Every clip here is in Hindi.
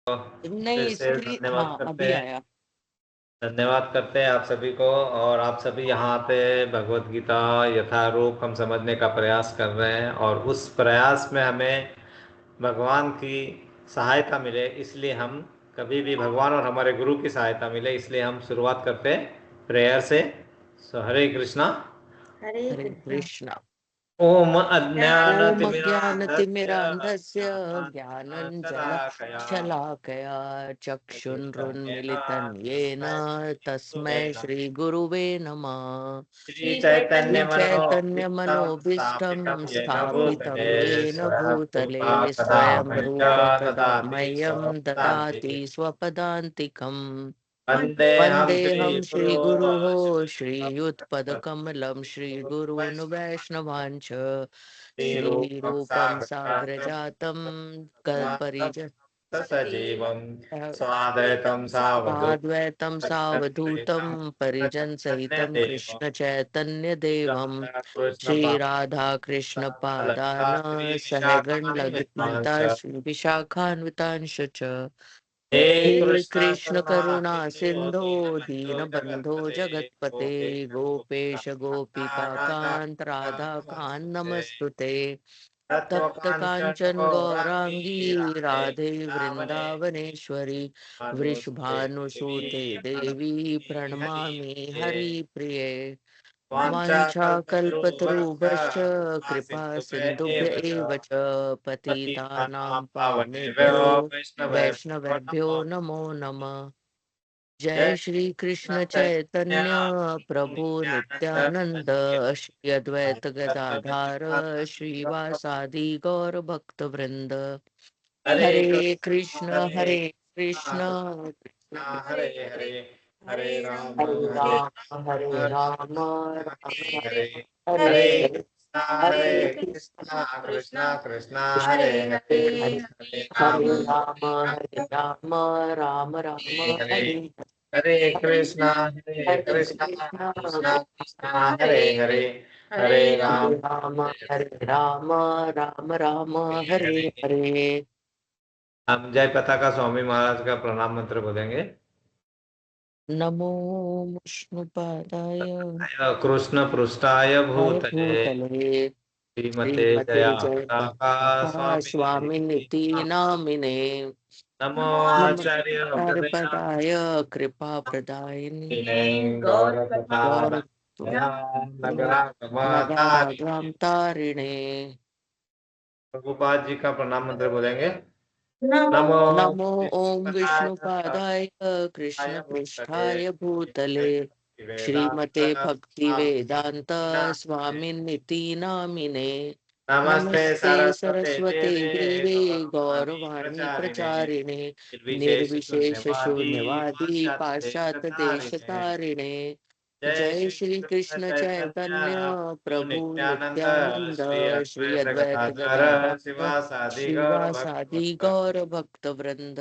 फिर नहीं, से स्क्रीन, हाँ अभी आया। धन्यवाद करते हैं आप सभी को। और आप सभी यहाँ पे भगवत गीता यथारूप हम समझने का प्रयास कर रहे हैं, और उस प्रयास में हमें भगवान की सहायता मिले, इसलिए हम कभी भी भगवान और हमारे गुरु की सहायता मिले, इसलिए हम शुरुआत करते हैं प्रेयर से। हरे कृष्णा। हरे हरे कृष्णा। कृष्णा। ओम ओम अज्ञानतिमिरान्धस्य अज्ञानतिमिरान्धस्य ज्ञानञ्जन ज्ञानाञ्जनशलाकया शलाकया चक्षुरुन्मीलितं येन तस्मै चक्षुरुन्मीलितं श्रीगुरुवे नमः। श्री चैतन्य श्रीचैतन्यमनोभीष्टं श्रीचैतन्यमनोभीष्टं येन स्थापितं भूतले येन स्वयं भूतले रूपा कदा स्वयं मह्यं रूप कदा ददाति मह्यं ददाति स्वपदान्तिकम्। स्वपदान्तिकम्। वन्देऽहं वन्देऽहं श्रीगुरो श्रीगुरोः श्रीयुतपदकमलं श्रीयुत्पदकमलं श्रीगुरून् वैष्णवाञ्च श्रीरूपं श्रीरूपं साग्रजातं साग्रजातं परिज परिज सजीवं स्वाद्वैतं साद्वैतं सावधूतं परिजनसहितं कृष्णदेवं कृष्णचैतन्यदेवं श्रीराधाकृष्णपादान् सहगण ललिता श्रीराधाकृष्णपादाललिताश्च श्रीविशाखान्वितांश्च हे हे कृष्ण कृष्ण करुणा करुणा सिंधु सिंधो दीनबन्धो दीनबंधो जगत्पते जगतपते गोपेश गोपेश गोपिका गोपिका राधा कांत राधा कांत नमस्ते। नमस्तुते। तप्त तत्त्वकाञ्चन कांचन गौराङ्गी गौरांगी राधे राधे वृन्दावनेश्वरी वृंदावनेश्वरी अनुसुते देवी वृषभानुसुते देवी प्रणमामि प्रणमामि हरिप्रिये। हरिप्रिये। वाञ्छाकल्पतरुभ्यश्च वाञ्छाकल्पतरुभ्यश्च कृपा कृपा सिन्धुभ्य सिन्धुभ्य एव च एव च पतितानां पतितानां पावनेभ्यो पावनेभ्यो वैष्णवेभ्यो वैष्णवेभ्यो नमो नमो नमः। जय जय श्री कृष्ण कृष्ण चैतन्य चैतन्य प्रभु प्रभु नित्यानंद श्री अद्वैत गदाधार श्रीवासादि गौर भक्त वृंद। हरे हरे कृष्ण कृष्ण हरे हरे कृष्ण कृष्ण कृष्ण हरे हरे हरे राम हरे हरे राम राम हरे राम राम हरे राम हरे हरे हरे हरे हरे हरे कृष्णा कृष्णा कृष्णा कृष्ण हरे हरे हरे हरे राम हरे राम हरे राम राम राम हरे हरे हरे हरे हरे कृष्णा हरे कृष्णा कृष्ण कृष्णा कृष्णा हरे हरे हरे हरे राम राम हरे राम राम राम हरे हरे हरे। हरे। हम जय पताका स्वामी महाराज का प्रणाम मंत्र बोलेंगे। नमो विष्णुपादाय कृष्ण पृष्ठाय हाय भूतले भूतले श्रीमते श्रीमते जया जय पताका पताका स्वामी स्वामिनिति नामिने नमो नमः आचार्य पादाय कृपा प्रदायिनि गौरवतार गौर नगरागमतारिणे। नगाग्राम तारिणे। प्रभुपाद जी का प्रणाम मंत्र बोलेंगे। नमो नमो नमो ओम विष्णुपदाय विष्णुपादाय कृष्ण भूतले पृष्ठाय भूतले वेदांत श्रीमते भक्ति स्वामी वेदांत नामिने। स्वामिनिति नामिने। नमस्ते नमस्ते सरस्वते सरस्वते देवे देवे गौरवाणी गौरवाणी प्रचारिणे प्रचारिणे निर्विशेष निर्विशेष शून्यवादी शून्यवादी पाश्चात्य पाश्चात्य देश देशतारिणे। तारिणे। जय जय श्री श्री कृष्ण कृष्ण चैतन्य चैतन्य प्रभु प्रभु नित्यानंद नित्यानंद श्री श्री अद्वैत अद्वैत गदाधर गदाधर शिवासादि गौर श्रीवासादि भक्त। गौर भक्त वृंद।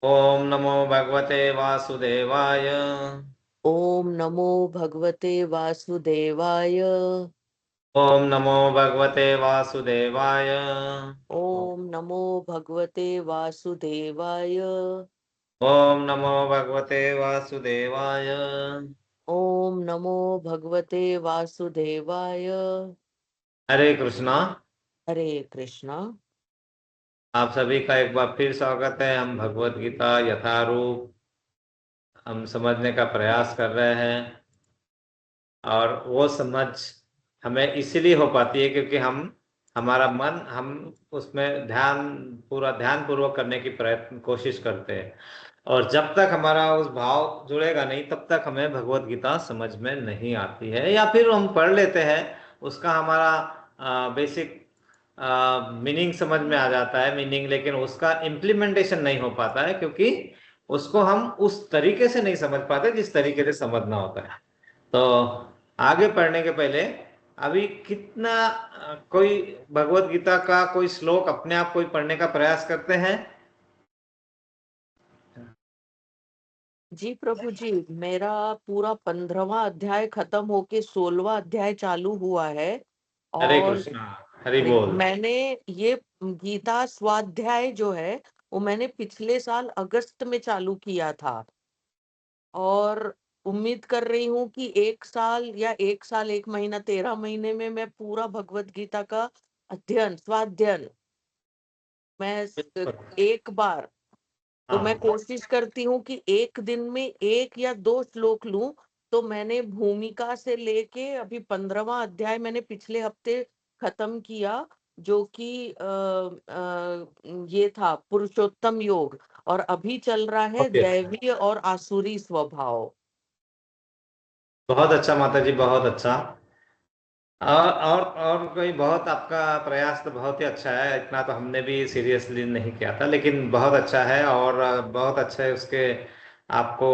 ओम नमो भगवते वासुदेवाय। ओम नमो भगवते वासुदेवाय। ओम नमो भगवते वासुदेवाय। ओम नमो भगवते वासुदेवाय। ओम नमो भगवते वासुदेवाय। ओम नमो भगवते वासुदेवाय। हरे कृष्णा। हरे कृष्णा। आप सभी का एक बार फिर स्वागत है। हम भगवत गीता यथारूप हम समझने का प्रयास कर रहे हैं, और वो समझ हमें इसीलिए हो पाती है क्योंकि हमारा मन हम उसमें पूरा ध्यान पूर्वक करने की प्रयत्न कोशिश करते हैं। और जब तक हमारा उस भाव जुड़ेगा नहीं, तब तक हमें भगवत गीता समझ में नहीं आती है, या फिर हम पढ़ लेते हैं, उसका हमारा बेसिक मीनिंग समझ में आ जाता है मीनिंग, लेकिन उसका इम्प्लीमेंटेशन नहीं हो पाता है क्योंकि उसको हम उस तरीके से नहीं समझ पाते जिस तरीके से समझना होता है। तो आगे पढ़ने के पहले अभी कितना कोई भगवत गीता का कोई श्लोक अपने आप कोई पढ़ने का प्रयास करते हैं? जी प्रभु जी, मेरा पूरा 15वां अध्याय खत्म होके 16वां अध्याय चालू हुआ है। हरे और कृष्णा। हरि बोल। मैंने ये गीता स्वाध्याय जो है वो मैंने पिछले साल अगस्त में चालू किया था, और उम्मीद कर रही हूँ कि 1 साल 1 महीना 13 महीने में मैं पूरा भगवत गीता का स्वाध्ययन मैं एक बार, तो मैं हाँ, कोशिश करती हूँ कि एक दिन में 1 या 2 श्लोक लूं। तो मैंने भूमिका से लेके अभी 15वां अध्याय मैंने पिछले हफ्ते खत्म किया, जो कि ये था पुरुषोत्तम योग, और अभी चल रहा है ओके। दैवीय और आसुरी स्वभाव। बहुत अच्छा माता जी, बहुत अच्छा। और कोई बहुत आपका प्रयास तो बहुत ही अच्छा है। इतना तो हमने भी सीरियसली नहीं किया था, लेकिन बहुत अच्छा है और बहुत अच्छा है उसके आपको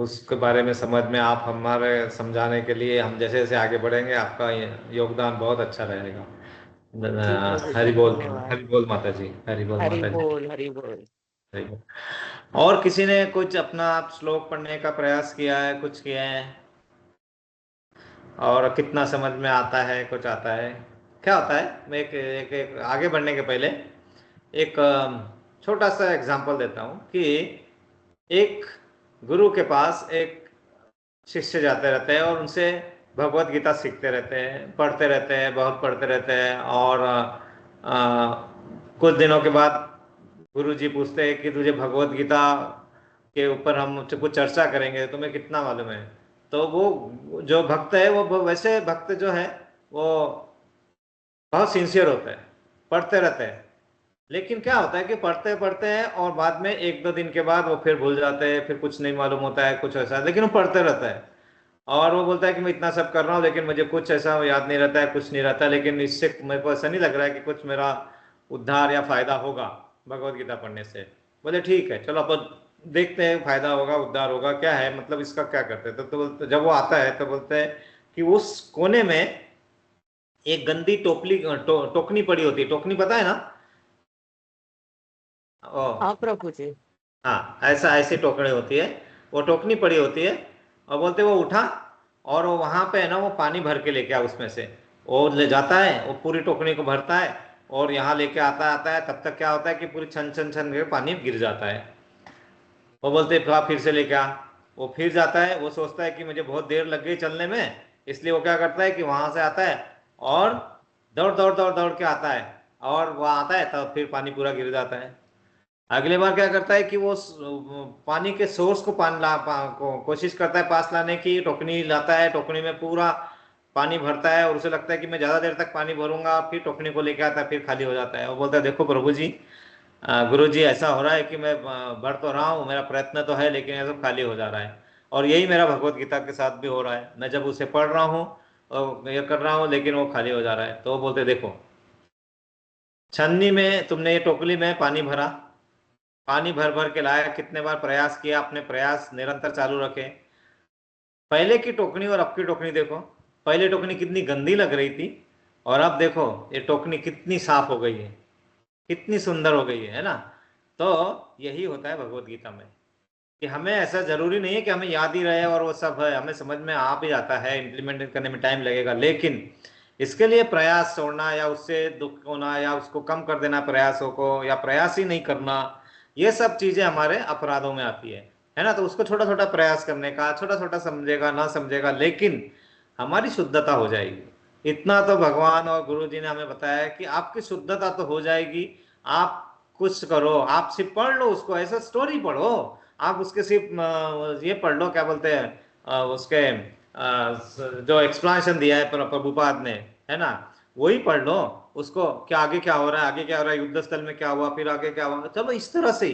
उसके बारे में समझ में, आप हमारे समझाने के लिए हम जैसे जैसे आगे बढ़ेंगे आपका योगदान बहुत अच्छा रहेगा। जी प्रभु हरि जी, बोल। धन्यवाद। हरि बोल माता जी, हरि बोल हरि माता जी, बोल, हरि बोल। हरि बोल। और किसी ने कुछ अपना आप श्लोक पढ़ने का प्रयास किया है, कुछ किया है? और कितना समझ में आता है, कुछ आता है? क्या होता है, मैं एक आगे बढ़ने के पहले एक छोटा सा एग्जांपल देता हूँ कि एक गुरु के पास एक शिष्य जाते रहते हैं और उनसे भगवत गीता सीखते रहते हैं, पढ़ते रहते हैं, बहुत पढ़ते रहते हैं। और कुछ दिनों के बाद गुरु जी पूछते हैं कि तुझे भगवत गीता के ऊपर हम कुछ चर्चा करेंगे, तुम्हें कितना मालूम है? तो वो जो भक्त है, वो वैसे भक्त जो है वो बहुत सिंसियर होता है, पढ़ते रहते हैं। लेकिन क्या होता है कि पढ़ते पढ़ते हैं और बाद में 1-2 दिन के बाद वो फिर भूल जाते हैं, फिर कुछ नहीं मालूम होता है, कुछ ऐसा, लेकिन वो पढ़ते रहता है। और वो बोलता है कि मैं इतना सब कर रहा हूँ लेकिन मुझे कुछ ऐसा याद नहीं रहता है, कुछ नहीं रहता है, लेकिन इससे मेरे को ऐसा नहीं लग रहा है कि कुछ मेरा उद्धार या फायदा होगा भगवत गीता पढ़ने से। बोले ठीक है, चलो अपन देखते हैं, फायदा होगा, उद्धार होगा, क्या है मतलब इसका, क्या करते हैं? तो जब वो आता है तो बोलते हैं कि उस कोने में एक गंदी टोकनी पड़ी होती है। टोकनी पता है ना? ओ, हाँ प्रभु जी। हाँ, ऐसा ऐसी टोकरी होती है, वो टोकनी पड़ी होती है। और बोलते वो उठा और वो वहां पे है ना, वो पानी भर के लेके आ उसमें से। वो ले जाता है, वो पूरी टोकनी को भरता है और यहाँ लेके आता आता है। तब तक क्या होता है कि पूरी छन छन छन के पानी गिर जाता है। वो बोलते फिर से लेके आ। वो फिर जाता है, वो सोचता है कि मुझे बहुत देर लग गई चलने में, इसलिए वो क्या करता है कि वहां से आता है और दौड़ दौड़ दौड़ दौड़ के आता है, और वह आता है तब फिर पानी पूरा गिर जाता है। अगली बार क्या करता है कि वो पानी के सोर्स को कोशिश करता है पास लाने की। टोकनी लाता है, टोकनी में पूरा पानी भरता है और उसे लगता है कि मैं ज्यादा देर तक पानी भरूंगा, फिर टोकनी को लेके आता है, फिर खाली हो जाता है। वो बोलता है देखो प्रभु जी, गुरु जी, ऐसा हो रहा है कि मैं भर तो रहा हूँ, मेरा प्रयत्न तो है, लेकिन ये सब खाली हो जा रहा है। और यही मेरा भगवत गीता के साथ भी हो रहा है, मैं जब उसे पढ़ रहा हूँ और ये कर रहा हूँ, लेकिन वो खाली हो जा रहा है। तो वो बोलते देखो, छन्नी में तुमने ये टोकरी में पानी भरा, पानी भर भर के लाया, कितने बार प्रयास किया, अपने प्रयास निरंतर चालू रखे। पहले की टोकनी और अब की टोकनी देखो, पहले टोकनी कितनी गंदी लग रही थी, और अब देखो ये टोकनी कितनी साफ हो गई है, कितनी सुंदर हो गई है ना? तो यही होता है भगवत गीता में, कि हमें ऐसा जरूरी नहीं है कि हमें याद ही रहे और वो सब है, हमें समझ में आ भी जाता है, इम्प्लीमेंट करने में टाइम लगेगा, लेकिन इसके लिए प्रयास छोड़ना या उससे दुख होना या उसको कम कर देना प्रयासों को, या प्रयास ही नहीं करना, ये सब चीजें हमारे अपराधों में आती है ना? तो उसको छोटा छोटा प्रयास करने का, छोटा छोटा समझेगा ना समझेगा, लेकिन हमारी शुद्धता हो जाएगी। इतना तो भगवान और गुरु जी ने हमें बताया है कि आपकी शुद्धता तो हो जाएगी। आप कुछ करो, आप सिर्फ पढ़ लो उसको, ऐसा स्टोरी पढ़ो, आप उसके सिर्फ ये पढ़ लो, क्या बोलते हैं, उसके जो एक्सप्लेनेशन दिया है प्रभुपाद ने, है ना, वही पढ़ लो उसको, क्या आगे क्या हो रहा है, आगे क्या हो रहा है, युद्ध स्थल में क्या हुआ, फिर आगे क्या हुआ, चलो इस तरह से।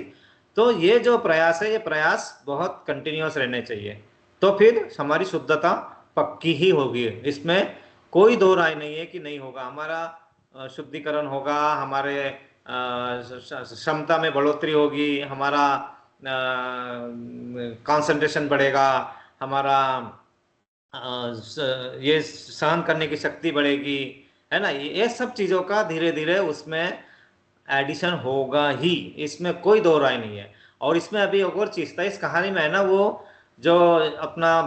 तो ये जो प्रयास है, ये प्रयास बहुत कंटिन्यूअस रहने चाहिए, तो फिर हमारी शुद्धता पक्की ही होगी। इसमें कोई दो राय नहीं है कि नहीं होगा, हमारा शुद्धिकरण होगा, हमारे क्षमता में बढ़ोतरी होगी, हमारा कंसंट्रेशन बढ़ेगा, हमारा ये सहन करने की शक्ति बढ़ेगी, है ना? ये सब चीजों का धीरे धीरे उसमें एडिशन होगा ही, इसमें कोई दो राय नहीं है। और इसमें अभी एक और चीज था इस कहानी में, है ना, वो जो अपना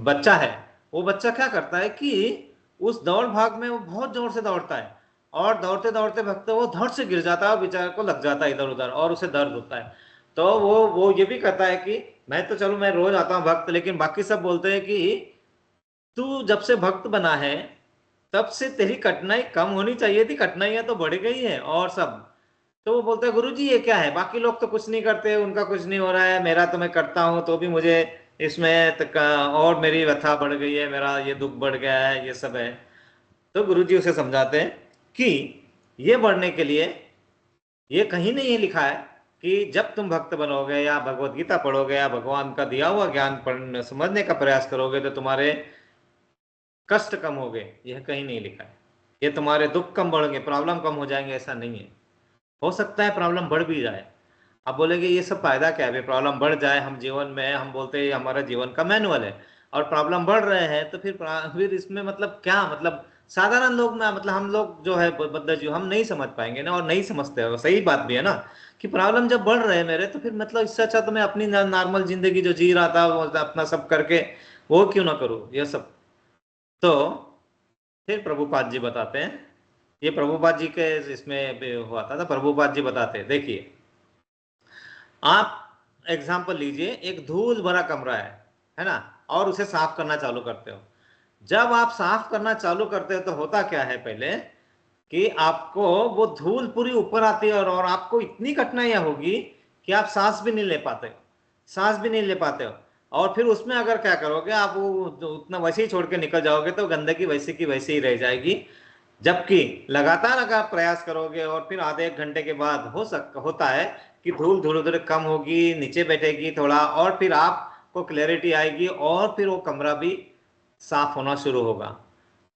बच्चा है, वो बच्चा क्या करता है कि उस दौड़ भाग में वो बहुत जोर से दौड़ता है, और दौड़ते दौड़ते भक्त वो धड़ से गिर जाता है और बेचारे को लग जाता है इधर उधर और उसे दर्द होता है। तो वो ये भी कहता है कि मैं तो चलो मैं रोज आता हूँ भक्त, लेकिन बाकी सब बोलते हैं कि तू जब से भक्त बना है तब से तेरी कठिनाई कम होनी चाहिए थी, कठिनाइयां तो बढ़ गई है और सब। तो वो बोलता है गुरु जी ये क्या है, बाकी लोग तो कुछ नहीं करते, उनका कुछ नहीं हो रहा है, मेरा तो मैं करता हूँ तो भी मुझे इसमें तक और मेरी व्यथा बढ़ गई है, मेरा ये दुख बढ़ गया है, ये सब है। तो गुरु जी उसे समझाते हैं कि ये बढ़ने के लिए ये कहीं नहीं लिखा है कि जब तुम भक्त बनोगे या भगवत गीता पढ़ोगे या भगवान का दिया हुआ ज्ञान पढ़ने समझने का प्रयास करोगे तो तुम्हारे कष्ट कम हो गए, यह कहीं नहीं लिखा है। ये तुम्हारे दुख कम बढ़ेंगे, प्रॉब्लम कम हो जाएंगे, ऐसा नहीं है। हो सकता है प्रॉब्लम बढ़ भी जाए। आप बोलेगे ये सब फायदा क्या है, प्रॉब्लम बढ़ जाए, हम जीवन में हम बोलते हैं हमारा जीवन का मैनुअल है और प्रॉब्लम बढ़ रहे हैं तो फिर इसमें मतलब क्या, मतलब साधारण लोग में मतलब हम लोग जो है बद्ध जीव हम नहीं समझ पाएंगे ना, और नहीं समझते हो, सही बात भी है ना कि प्रॉब्लम जब बढ़ रहे हैं मेरे तो फिर मतलब इससे अच्छा तो मैं अपनी नॉर्मल जिंदगी जो जी रहा था वो अपना सब करके वो क्यों ना करूँ ये सब। तो फिर प्रभुपाद जी बताते हैं, ये प्रभुपाद जी के इसमें भी हुआ था, तो प्रभुपाद जी बताते हैं देखिए, आप एग्जाम्पल लीजिए, एक धूल भरा कमरा है ना, और उसे साफ करना चालू करते हो। जब आप साफ करना चालू करते हो तो होता क्या है पहले कि आपको वो धूल पूरी ऊपर आती है और आपको इतनी कठिनाइयां होगी कि आप सांस भी नहीं ले पाते हो, सांस भी नहीं ले पाते हो। और फिर उसमें अगर क्या करोगे आप, वो उतना वैसे ही छोड़ के निकल जाओगे तो गंदगी वैसे की वैसे ही रह जाएगी। जबकि लगातार अगर आप प्रयास करोगे और फिर आधे एक घंटे के बाद होता है कि धूल धीरे धीरे कम होगी, नीचे बैठेगी थोड़ा, और फिर आपको क्लैरिटी आएगी और फिर वो कमरा भी साफ होना शुरू होगा।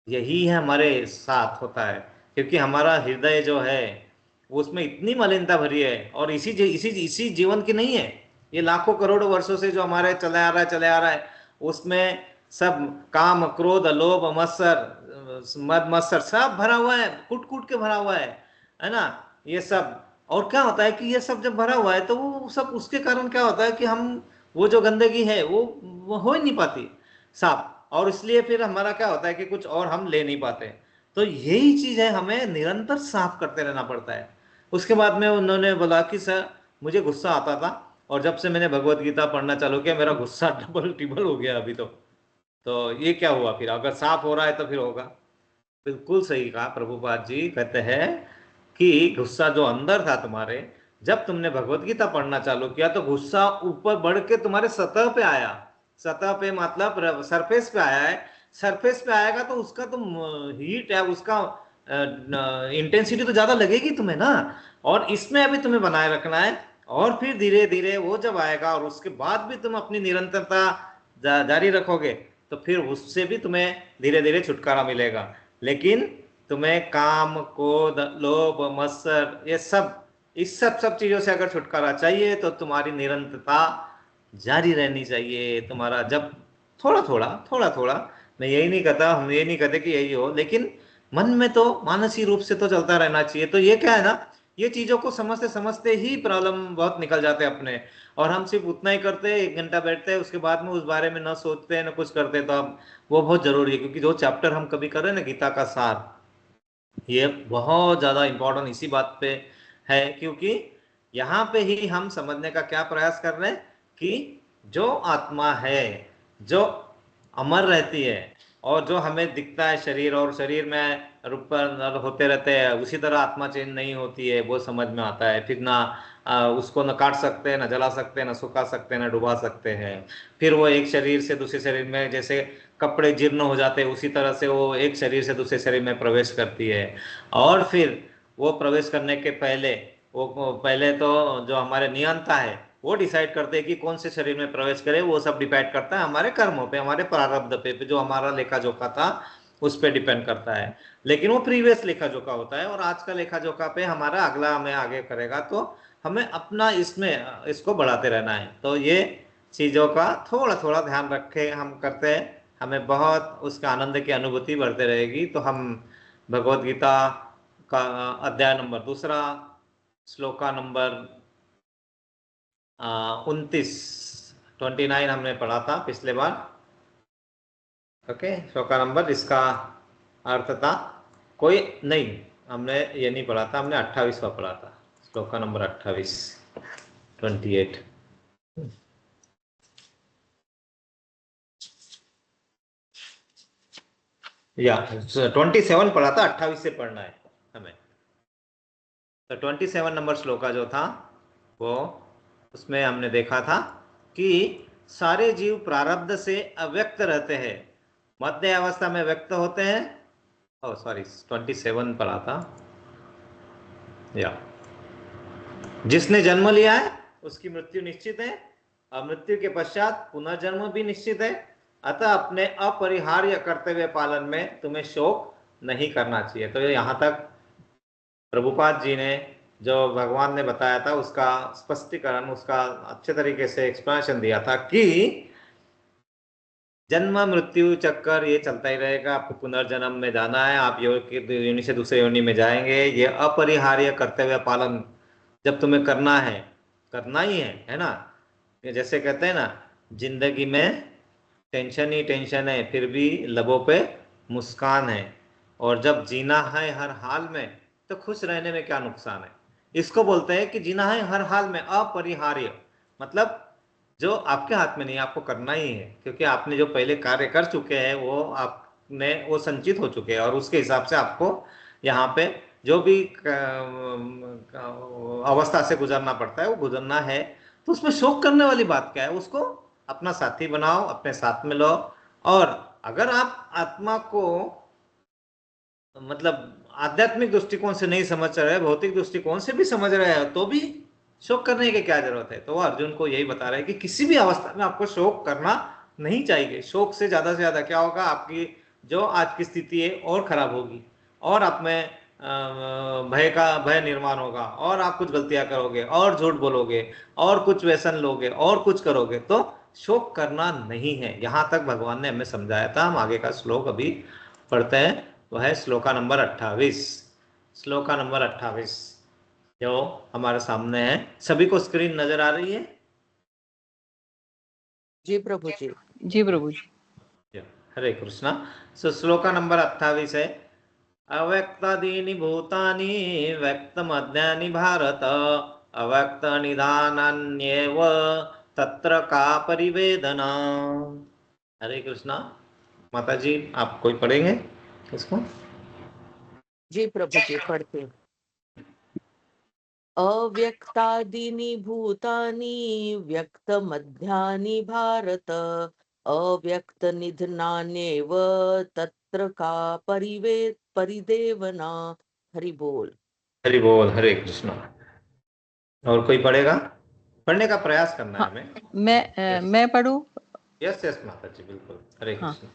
यही है हमारे साथ होता है, क्योंकि हमारा हृदय जो है उसमें इतनी मलिनता भरी है, और इसी जीवन की नहीं है, ये लाखों करोड़ों वर्षों से जो हमारे चले आ रहा है उसमें सब काम क्रोध लोभ मद मत्सर सब भरा हुआ है, कूट कूट के भरा हुआ है ना ये सब। और क्या होता है कि ये सब जब भरा हुआ है तो वो सब उसके कारण क्या होता है कि हम वो जो गंदगी है वो हो ही नहीं पाती साफ, और इसलिए फिर हमारा क्या होता है कि कुछ और हम ले नहीं पाते। तो यही चीज है, हमें निरंतर साफ करते रहना पड़ता है। उसके बाद में उन्होंने बोला कि सर मुझे गुस्सा आता था और जब से मैंने भगवत गीता पढ़ना चालू किया मेरा गुस्सा डबल ट्रिपल हो गया अभी तो ये क्या हुआ, फिर अगर साफ हो रहा है तो फिर होगा। बिल्कुल सही कहा प्रभुपाद जी, कहते हैं कि गुस्सा जो अंदर था तुम्हारे, जब तुमने भगवत गीता पढ़ना चालू किया तो गुस्सा ऊपर बढ़ के तुम्हारे सतह पे आया। सतह पे मतलब सरफेस पे आया है। सरफेस पे आएगा तो उसका तो हीट है, उसका इंटेंसिटी तो ज्यादा लगेगी तुम्हें ना, और इसमें अभी तुम्हें बनाए रखना है। और फिर धीरे धीरे वो जब आएगा और उसके बाद भी तुम अपनी निरंतरता जारी रखोगे तो फिर उससे भी तुम्हें धीरे धीरे छुटकारा मिलेगा। लेकिन तुम्हें काम क्रोध लोभ मत्सर ये सब, इस सब चीजों से अगर छुटकारा चाहिए तो तुम्हारी निरंतरता जारी रहनी चाहिए। तुम्हारा जब थोड़ा थोड़ा, मैं यही नहीं कहता, हम ये नहीं कहते कि यही हो, लेकिन मन में तो मानसिक रूप से तो चलता रहना चाहिए। तो ये क्या है ना, ये चीजों को समझते समझते ही प्रॉब्लम बहुत निकल जाते हैं अपने, और हम सिर्फ उतना ही करते हैं, 1 घंटा बैठते हैं, उसके बाद में उस बारे में न सोचते हैं न कुछ करते। तो अब वो बहुत जरूरी है, क्योंकि जो चैप्टर हम कभी कर रहे हैं ना गीता का सार, ये बहुत ज्यादा इंपॉर्टेंट इसी बात पे है, क्योंकि यहाँ पे ही हम समझने का क्या प्रयास कर रहे हैं कि जो आत्मा है जो अमर रहती है और जो हमें दिखता है शरीर, और शरीर में रूप होते रहते हैं, उसी तरह आत्मा चेंज नहीं होती है, वो समझ में आता है। फिर ना उसको न काट सकते हैं, न जला सकते हैं, न सुखा सकते हैं, न डुबा सकते हैं। फिर वो एक शरीर से दूसरे शरीर में जैसे कपड़े जीर्ण हो जाते हैं उसी तरह से वो एक शरीर से दूसरे शरीर में प्रवेश करती है। और फिर वो प्रवेश करने के पहले वो पहले तो जो हमारे नियंता है वो डिसाइड करते हैं कि कौन से शरीर में प्रवेश करे। वो सब डिपेंड करता है हमारे कर्मों पे, हमारे प्रारब्ध पे, जो हमारा लेखा जोखा था उस पे डिपेंड करता है। लेकिन वो प्रीवियस लेखा जोखा होता है, और आज का लेखा जोखा पे हमारा अगला हमें आगे करेगा, तो हमें अपना इसमें इसको बढ़ाते रहना है। तो ये चीजों का थोड़ा थोड़ा ध्यान रखे हम करते हैं, हमें बहुत उसका आनंद की अनुभूति बढ़ते रहेगी। तो हम भगवत गीता का अध्याय नंबर 2 श्लोका नंबर 29 हमने पढ़ा था पिछले बार। ओके, श्लोका नंबर, इसका अर्थ था कोई नहीं, हमने ये नहीं पढ़ा था, हमने 28वां पढ़ा था, श्लोका नंबर 28, 28। या 27 पढ़ा था, 28 से पढ़ना है हमें। तो 27 नंबर श्लोका जो था वो, उसमें हमने देखा था कि सारे जीव प्रारब्ध से अव्यक्त रहते हैं, मध्य अवस्था में व्यक्त होते हैं। ओ सॉरी, 27 पढ़ा था। या जिसने जन्म लिया है उसकी मृत्यु निश्चित है, और मृत्यु के पश्चात पुनर्जन्म भी निश्चित है। अतः अपने अपरिहार्य कर्तव्य पालन में तुम्हें शोक नहीं करना चाहिए। तो यहाँ तक प्रभुपाद जी ने जो भगवान ने बताया था उसका स्पष्टीकरण, उसका अच्छे तरीके से एक्सप्लेनेशन दिया था कि जन्म मृत्यु चक्कर ये चलता ही रहेगा, आपको पुनर्जन्म में जाना है, आप योनि से दूसरे योनि में जाएंगे। ये अपरिहार्य कर्तव्य पालन जब तुम्हें करना है, करना ही है ना। जैसे कहते हैं ना, जिंदगी में टेंशन ही टेंशन है फिर भी लबों पे मुस्कान है, और जब जीना है हर हाल में तो खुश रहने में क्या नुकसान है। इसको बोलते हैं कि जीना है हर हाल में अपरिहार्य, मतलब जो आपके हाथ में नहीं, आपको करना ही है, क्योंकि आपने जो पहले कार्य कर चुके हैं वो आपने वो संचित हो चुके हैं, और उसके हिसाब से आपको यहाँ पे जो भी अवस्था से गुजरना पड़ता है वो गुजरना है। तो उसमें शोक करने वाली बात क्या है, उसको अपना साथी बनाओ, अपने साथ में लो। और अगर आप आत्मा को मतलब आध्यात्मिक दृष्टिकोण से नहीं समझ रहे, भौतिक दृष्टिकोण से भी समझ रहे हैं, तो भी शोक करने की क्या जरूरत है। तो वो अर्जुन को यही बता रहे हैं कि किसी भी अवस्था में आपको शोक करना नहीं चाहिए। शोक से ज्यादा क्या होगा, आपकी जो आज की स्थिति है और खराब होगी, और आप में भय निर्माण होगा, और आप कुछ गलतियां करोगे, और झूठ बोलोगे, और कुछ व्यसन लोगे, और कुछ करोगे। तो शोक करना नहीं है, यहाँ तक भगवान ने हमें समझाया था। हम आगे का श्लोक अभी पढ़ते हैं, वह है श्लोका नंबर 28। श्लोका नंबर 28 जो हमारे सामने है। सभी को स्क्रीन नजर आ रही है? जी प्रभु जी। जी प्रभु जी। हरे कृष्णा। सो श्लोका नंबर 28 है, अव्यक्तादीनि भूतानि व्यक्तमज्ञानि भारत, अव्यक्त निधानान्येव तत्र का परिवेदना। हरे कृष्णा। माता जी आप कोई पढ़ेंगे इसको? जी प्रभु जी, पढ़ते हैं। अव्यक्तादीनि भूतानि व्यक्त मध्यानि भारत, अव्यक्त निधनान्येव तत्र का परिदेवना। हरि बोल। हरि बोल। हरे कृष्णा। और कोई पढ़ेगा? पढ़ने का प्रयास करना है हमें। मैं पढ़ूं? यस यस माता जी, बिल्कुल। हरे कृष्ण।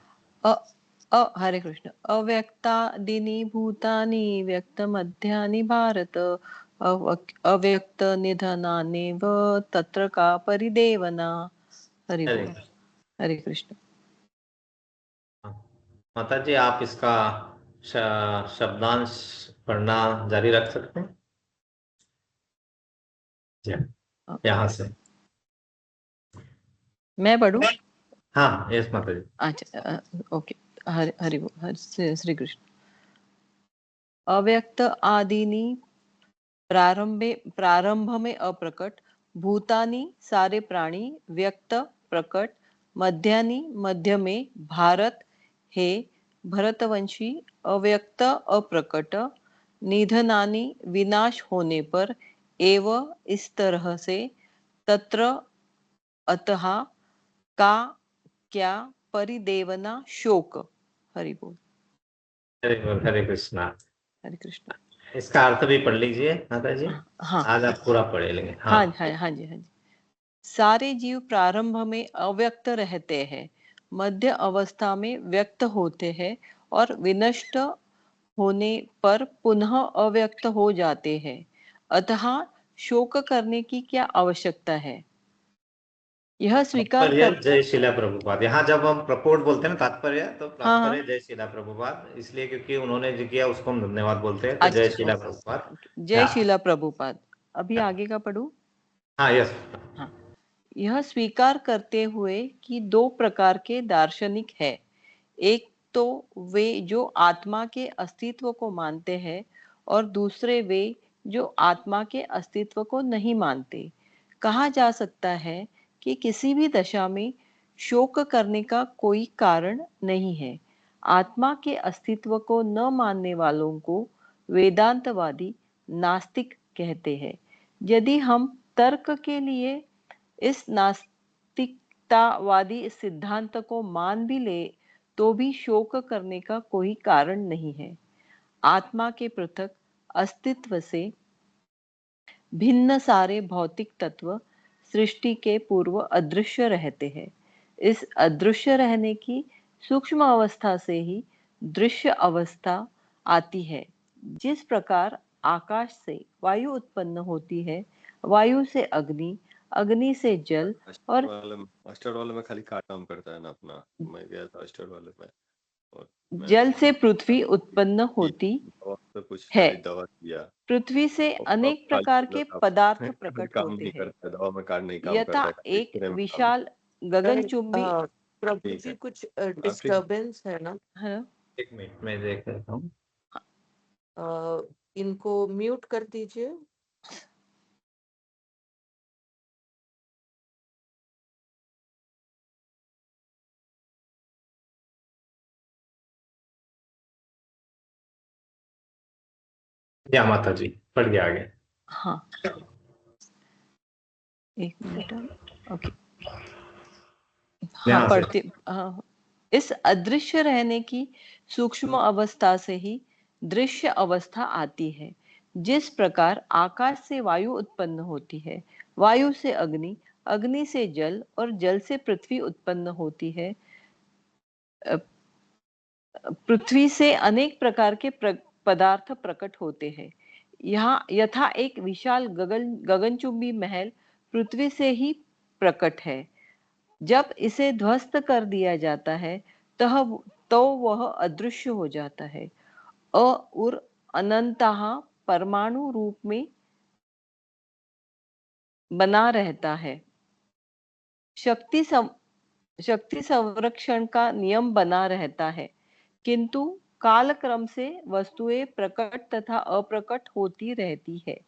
हरे कृष्ण। अव्यक्तादीनि भूतानि व्यक्त मध्यानि भारत, अव्यक्त निधनान्येव तत्र का परिदेवना। हरि बोल। हरे कृष्ण। माता जी आप इसका शब्दांश पढ़ना जारी रख सकते हैं यहाँ से? मैं पढ़ूं? हाँ यस माता जी। अच्छा ओके। हरि बोल। श्री कृष्ण। अव्यक्त आदिनि प्रारंभ में अप्रकट, भूतानि सारे प्राणी, व्यक्त प्रकट, मध्यानि मध्य में, भारत हे भरतवंशी, अव्यक्त अप्रकट, निधनानि विनाश होने पर, एव इस तरह से, तत्र अतः का क्या परिदेवना शोक। हरि बोल। हरे बोल। हरे कृष्णा। हरे कृष्ण। इसका अर्थ भी पढ़ लीजिए माता जी। हाँ आज आप पूरा पढ़े लेंगे। हाँ हाँ जी। सारे जीव प्रारंभ में अव्यक्त रहते हैं, मध्य अवस्था में व्यक्त होते हैं, और विनष्ट होने पर पुनः अव्यक्त हो जाते हैं। अतः शोक करने की क्या आवश्यकता है? यह स्वीकार कर। जय शिला प्रभुपाद। यहाँ जब हम प्रपोर्ट बोलते हैं ना, तात्पर्य, तो तात्पर्य जय शिला प्रभुपाद, इसलिए क्योंकि उन्होंने जो किया उसको हम धन्यवाद बोलते हैं। तो जय शिला प्रभुपाद। जय शिला प्रभुपाद। अभी आगे का पढ़ूं? हाँ यस। हाँ। यह स्वीकार करते हुए कि दो प्रकार के दार्शनिक है, एक तो वे जो आत्मा के अस्तित्व को मानते हैं, और दूसरे वे जो आत्मा के अस्तित्व को नहीं मानते। कहा जा सकता है कि किसी भी दशा में शोक करने का कोई कारण नहीं है। आत्मा के अस्तित्व को न मानने वालों को वेदांतवादी नास्तिक कहते हैं। यदि हम तर्क के लिए इस नास्तिकतावादी सिद्धांत को मान भी ले तो भी शोक करने का कोई कारण नहीं है। आत्मा के पृथक अस्तित्व से भिन्न सारे भौतिक तत्व सृष्टि के पूर्व अदृश्य रहते हैं। इस अदृश्य रहने की सूक्ष्म अवस्था से ही दृश्य अवस्था आती है। जिस प्रकार आकाश से वायु उत्पन्न होती है, वायु से अग्नि, अग्नि से जल और मास्टर वाले में खाली काम करता है ना अपना। मैं गया था मास्टर वाले में और जल से पृथ्वी उत्पन्न होती कुछ है। दवा किया। पृथ्वी से अनेक प्रकार के पदार्थ प्रकट होते हैं। दवा में कार्ड नहीं काम यथा करता। एक विशाल गगनचुंबी प्रभु जी कुछ डिस्टरबेंस है ना? है। एक मिनट में देख लेता हूँ। इनको म्यूट कर दीजिए। या माता जी पढ़ गया आगे। हाँ, एक मिनट। ओके, हाँ पढ़ती। हाँ, इस अदृश्य रहने की सूक्ष्म अवस्था से ही दृश्य अवस्था आती है। जिस प्रकार आकाश से वायु उत्पन्न होती है, वायु से अग्नि, अग्नि से जल और जल से पृथ्वी उत्पन्न होती है, पृथ्वी से अनेक प्रकार के पदार्थ प्रकट होते हैं। यहाँ यथा एक विशाल गगनचुंबी महल पृथ्वी से ही प्रकट है। जब इसे ध्वस्त कर दिया जाता है तो वह अदृश्य हो जाता है और अनंतः परमाणु रूप में बना रहता है। शक्ति संरक्षण का नियम बना रहता है, किंतु कालक्रम से वस्तुएं प्रकट तथा अप्रकट होती रहती है।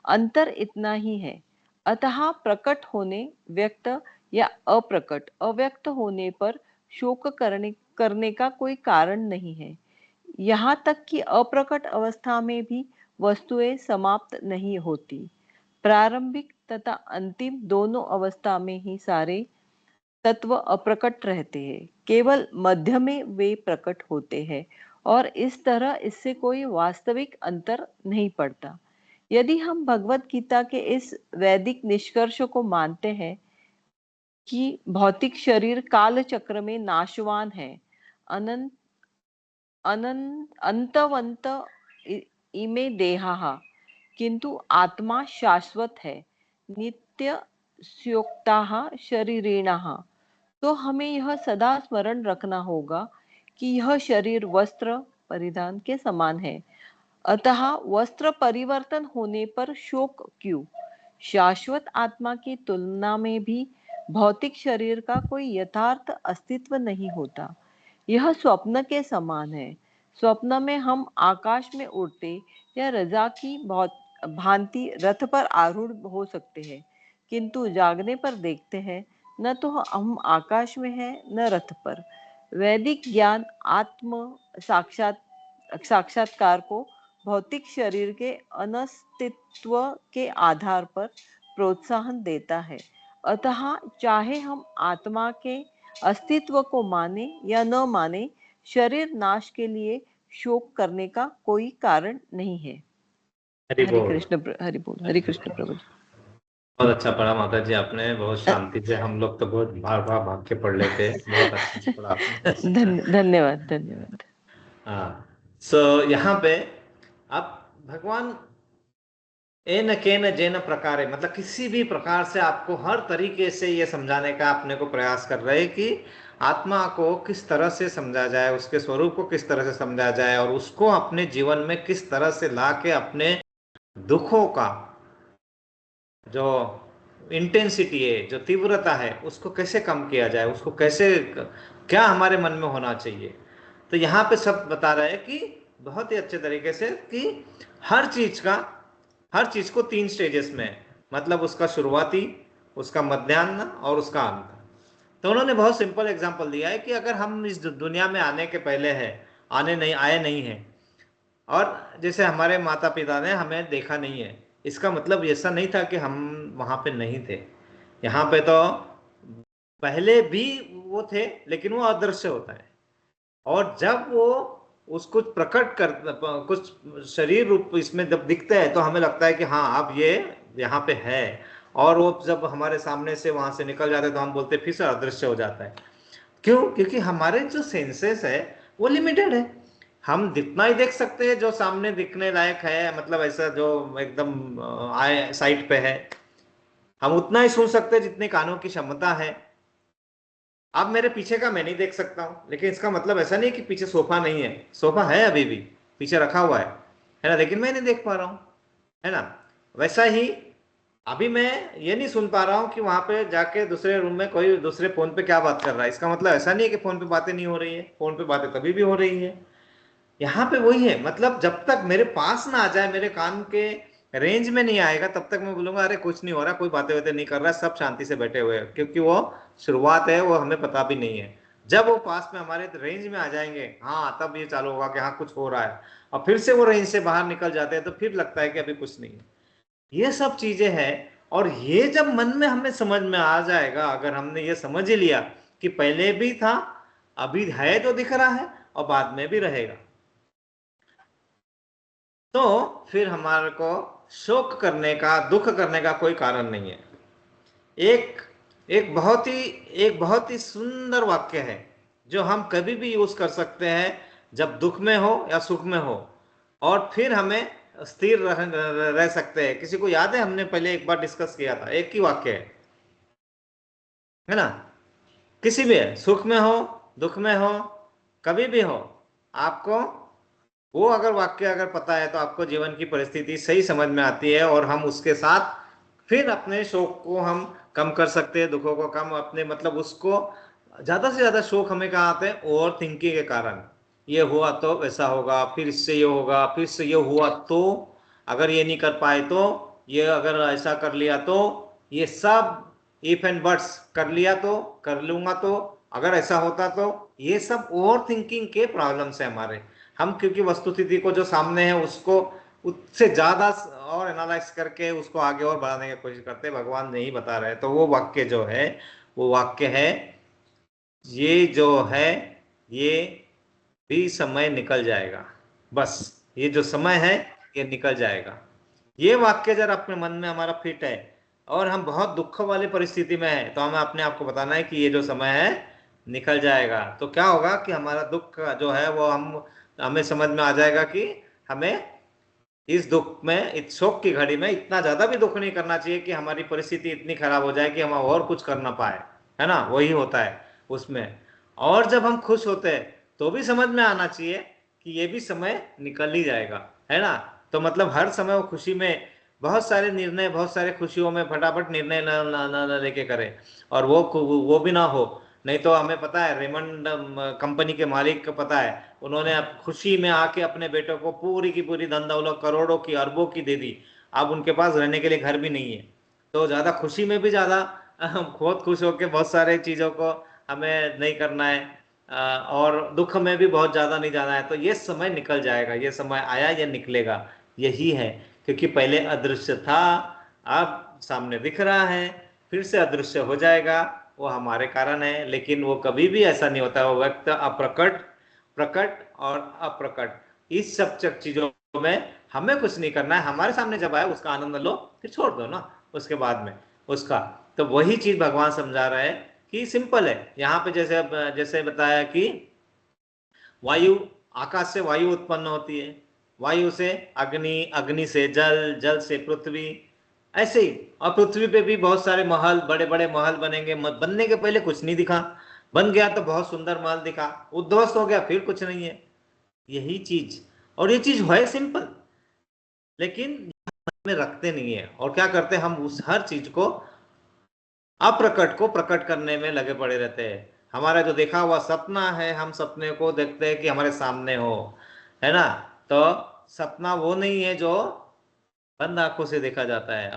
अंतर इतना ही है। अतः प्रकट होने व्यक्त या अप्रकट अव्यक्त होने पर शोक करने का कोई कारण नहीं है। यहाँ तक कि अप्रकट अवस्था में भी वस्तुएं समाप्त नहीं होती। प्रारंभिक तथा अंतिम दोनों अवस्था में ही सारे तत्व अप्रकट रहते हैं, केवल मध्य में वे प्रकट होते हैं और इस तरह इससे कोई वास्तविक अंतर नहीं पड़ता। यदि हम भगवत गीता के इस वैदिक निष्कर्ष को मानते हैं कि भौतिक शरीर काल चक्र में नाशवान है, अंतवंत इमे देहाः, किंतु आत्मा शाश्वत है, नित्य स्योक्ताः शरीरिणः, तो हमें यह सदा स्मरण रखना होगा कि यह शरीर वस्त्र परिधान के समान है। अतः वस्त्र परिवर्तन होने पर शोक क्यों? शाश्वत आत्मा की तुलना में भी भौतिक शरीर का कोई यथार्थ अस्तित्व नहीं होता। यह स्वप्न के समान है। स्वप्न में हम आकाश में उड़ते या रजा की भांति रथ पर आरूढ़ हो सकते हैं, किंतु जागने पर देखते हैं न तो हम आकाश में हैं न रथ पर। वैदिक ज्ञान आत्म साक्षात्कार को भौतिक शरीर के अनस्तित्व के आधार पर प्रोत्साहन देता है। अतः चाहे हम आत्मा के अस्तित्व को माने या न माने, शरीर नाश के लिए शोक करने का कोई कारण नहीं है। हरि कृष्ण प्रभु। बहुत अच्छा पढ़ा माता जी आपने, बहुत शांति से। हम लोग तो बहुत भाग के पढ़ लेते। बहुत अच्छा पढ़ा आपने। धन्यवाद। हाँ, सो यहाँ पे आप भगवान एन केन जेन प्रकारे, मतलब किसी भी प्रकार से आपको हर तरीके से ये समझाने का अपने को प्रयास कर रहे हैं कि आत्मा को किस तरह से समझा जाए, उसके स्वरूप को किस तरह से समझा जाए और उसको अपने जीवन में किस तरह से ला के अपने दुखों का जो इंटेंसिटी है, जो तीव्रता है, उसको कैसे कम किया जाए, उसको कैसे क्या हमारे मन में होना चाहिए। तो यहाँ पे सब बता रहे हैं कि बहुत ही अच्छे तरीके से कि हर चीज को 3 स्टेजेस में है। मतलब उसका शुरुआती, उसका मध्याह्न और उसका अंत। तो उन्होंने बहुत सिंपल एग्जांपल दिया है कि अगर हम इस दुनिया में आने के पहले है, आए नहीं है, और जैसे हमारे माता पिता ने हमें देखा नहीं है, इसका मतलब ऐसा नहीं था कि हम वहां पे नहीं थे। यहाँ पे तो पहले भी वो थे, लेकिन वो अदृश्य होता है। और जब वो उसको प्रकट कर, कुछ शरीर रूप इसमें जब दिखते हैं तो हमें लगता है कि हाँ अब ये यहाँ पे है। और वो जब हमारे सामने से वहां से निकल जाते हैं तो हम बोलते हैं फिर से अदृश्य हो जाता है। क्यों? क्योंकि हमारे जो सेंसेस है वो लिमिटेड है। हम जितना ही देख सकते हैं जो सामने दिखने लायक है, मतलब ऐसा जो एकदम आए साइट पे है, हम उतना ही सुन सकते हैं जितने कानों की क्षमता है। अब मेरे पीछे का मैं नहीं देख सकता हूँ, लेकिन इसका मतलब ऐसा नहीं कि पीछे सोफा नहीं है, सोफा है अभी भी पीछे रखा हुआ है ना, लेकिन मैं नहीं देख पा रहा हूँ, है ना। वैसा ही अभी मैं ये नहीं सुन पा रहा हूँ कि वहां पे जाके दूसरे रूम में कोई दूसरे फोन पे क्या बात कर रहा है। इसका मतलब ऐसा नहीं है कि फोन पे बातें नहीं हो रही है, फोन पे बातें तभी भी हो रही है। यहाँ पे वही है, मतलब जब तक मेरे पास ना आ जाए, मेरे कान के रेंज में नहीं आएगा, तब तक मैं बोलूंगा अरे कुछ नहीं हो रहा, कोई बातें बातें नहीं कर रहा, सब शांति से बैठे हुए हैं, क्योंकि वो शुरुआत है, वो हमें पता भी नहीं है। जब वो पास में हमारे रेंज में आ जाएंगे, हाँ तब ये चालू होगा कि हाँ कुछ हो रहा है। और फिर से वो रेंज से बाहर निकल जाते हैं तो फिर लगता है कि अभी कुछ नहीं है। ये सब चीजें हैं। और ये जब मन में हमें समझ में आ जाएगा, अगर हमने ये समझ ही लिया कि पहले भी था, अभी है जो दिख रहा है, और बाद में भी रहेगा, तो फिर हमारे को शोक करने का, दुख करने का कोई कारण नहीं है। एक एक बहुत ही सुंदर वाक्य है जो हम कभी भी यूज कर सकते हैं, जब दुख में हो या सुख में हो, और फिर हमें स्थिर रह सकते हैं। किसी को याद है? हमने पहले एक बार डिस्कस किया था, एक ही वाक्य है ना। किसी भी है, सुख में हो, दुख में हो, कभी भी हो, आपको वो अगर वाक्य अगर पता है तो आपको जीवन की परिस्थिति सही समझ में आती है, और हम उसके साथ फिर अपने शोक को हम कम कर सकते हैं, दुखों को कम, अपने मतलब उसको ज्यादा से ज्यादा शोक हमें कहाँ आते हैं? ओवर थिंकिंग के कारण। ये हुआ तो वैसा होगा, फिर इससे ये होगा, फिर से ये हुआ तो, अगर ये नहीं कर पाए तो, ये अगर ऐसा कर लिया तो, ये सब इफ एंड बट्स कर लिया तो, कर लूंगा तो, अगर ऐसा होता तो, ये सब ओवर थिंकिंग के प्रॉब्लम्स है हमारे। हम क्योंकि वस्तुस्थिति को जो सामने है उसको उससे ज्यादा और एनालाइज करके उसको आगे और बढ़ाने की कोशिश करते हैं, भगवान नहीं बता रहे। तो वो वाक्य जो है, वो वाक्य है, ये जो है, ये भी समय निकल जाएगा, बस ये जो समय है ये निकल जाएगा। ये वाक्य जरा अपने मन में हमारा फिट है, और हम बहुत दुख वाली परिस्थिति में है, तो हमें अपने आप को बताना है कि ये जो समय है निकल जाएगा। तो क्या होगा कि हमारा दुख जो है वो हमें समझ में आ जाएगा कि हमें इस दुख में, इस शोक की घड़ी में इतना ज्यादा भी दुख नहीं करना चाहिए कि हमारी परिस्थिति इतनी खराब हो जाए कि हम और कुछ कर ना पाए, है ना। वही होता है उसमें। और जब हम खुश होते हैं तो भी समझ में आना चाहिए कि ये भी समय निकल ही जाएगा, है ना। तो मतलब हर समय वो खुशी में बहुत सारे निर्णय, बहुत सारे खुशियों में फटाफट निर्णय न लेके करें, और वो भी ना हो। नहीं तो हमें पता है, रेमंड कंपनी के मालिक को पता है, उन्होंने अब खुशी में आके अपने बेटों को पूरी की पूरी धन दौलत करोड़ों की, अरबों की दे दी। अब उनके पास रहने के लिए घर भी नहीं है। तो ज्यादा खुशी में भी ज्यादा बहुत खुश होके बहुत सारे चीजों को हमें नहीं करना है, और दुख में भी बहुत ज्यादा नहीं जाना है। तो ये समय निकल जाएगा, ये समय आया, ये निकलेगा, यही है। क्योंकि पहले अदृश्य था, अब सामने दिख रहा है, फिर से अदृश्य हो जाएगा, वो हमारे कारण है। लेकिन वो कभी भी ऐसा नहीं होता, वो व्यक्त अप्रकट, प्रकट और अप्रकट, इस सब चीजों में हमें कुछ नहीं करना है। हमारे सामने जब आए उसका आनंद लो, फिर छोड़ दो ना उसके बाद में उसका। तो वही चीज भगवान समझा रहे हैं कि सिंपल है। यहाँ पे जैसे जैसे बताया कि वायु, आकाश से वायु उत्पन्न होती है, वायु से अग्नि, अग्नि से जल, जल से पृथ्वी, ऐसे ही। और पृथ्वी पे भी बहुत सारे महल, बड़े बड़े महल बनेंगे। बनने के पहले कुछ नहीं दिखा, बन गया तो बहुत सुंदर महल दिखा, उद्ध्वस्त हो गया फिर कुछ नहीं है, यही चीज। और ये चीज है सिंपल, लेकिन में रखते नहीं है। और क्या करते हैं हम? उस हर चीज को, अप्रकट को प्रकट करने में लगे पड़े रहते हैं। हमारा जो देखा हुआ सपना है, हम सपने को देखते हैं कि हमारे सामने हो, है ना। तो सपना वो नहीं है जो बंद आंखों से देखा जाता है।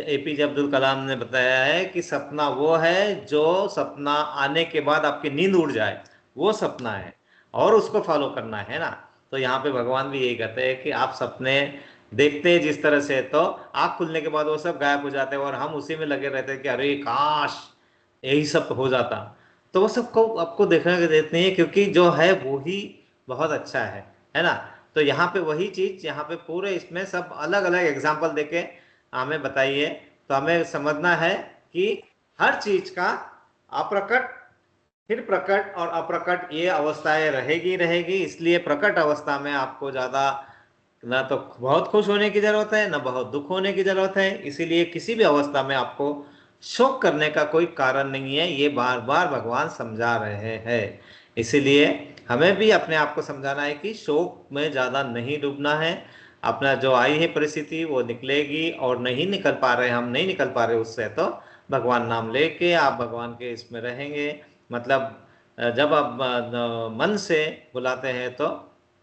एपीजे अब्दुल कलाम ने बताया है कि सपना वो है जो सपना आने के बाद आपकी नींद उड़ जाए, वो सपना है, और उसको फॉलो करना है ना। तो यहाँ पे भगवान भी यही कहते हैं कि आप सपने देखते हैं जिस तरह से, तो आँख खुलने के बाद वो सब गायब हो जाते हैं और हम उसी में लगे रहते हैं कि अरे काश यही सब हो जाता। तो वो सबको आपको देखने को देते हैं, क्योंकि जो है वो ही बहुत अच्छा है ना। तो यहाँ पे वही चीज, यहाँ पे पूरे इसमें सब अलग अलग एग्जाम्पल देके हमें बताइए। तो हमें समझना है कि हर चीज का अप्रकट फिर प्रकट और अप्रकट ये अवस्थाएं रहेगी। इसलिए प्रकट अवस्था में आपको ज्यादा ना तो बहुत खुश होने की जरूरत है, ना बहुत दुख होने की जरूरत है। इसीलिए किसी भी अवस्था में आपको शोक करने का कोई कारण नहीं है, ये बार बार भगवान समझा रहे हैं। इसीलिए हमें भी अपने आप को समझाना है कि शोक में ज्यादा नहीं डूबना है। अपना जो आई है परिस्थिति वो निकलेगी, और नहीं निकल पा रहे, हम नहीं निकल पा रहे उससे, तो भगवान नाम लेके आप भगवान के इसमें रहेंगे। मतलब जब आप मन से बुलाते हैं तो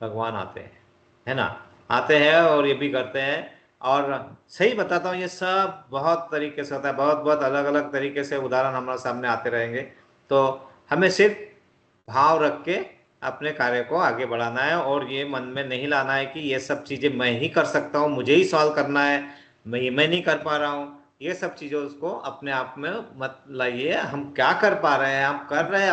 भगवान आते हैं, है ना, आते हैं और ये भी करते हैं। और सही बताता हूँ, ये सब बहुत तरीके से होता है, बहुत बहुत अलग अलग तरीके से उदाहरण हमारे सामने आते रहेंगे। तो हमें सिर्फ भाव रख के अपने कार्य को आगे बढ़ाना है, और ये मन में नहीं लाना है कि ये सब चीजें मैं ही कर सकता हूँ, मुझे ही सॉल्व करना है, मैं नहीं कर पा रहा हूँ। ये सब चीजों उसको अपने आप में मत लाइए। हम क्या कर पा रहे हैं, हम कर रहे हैं,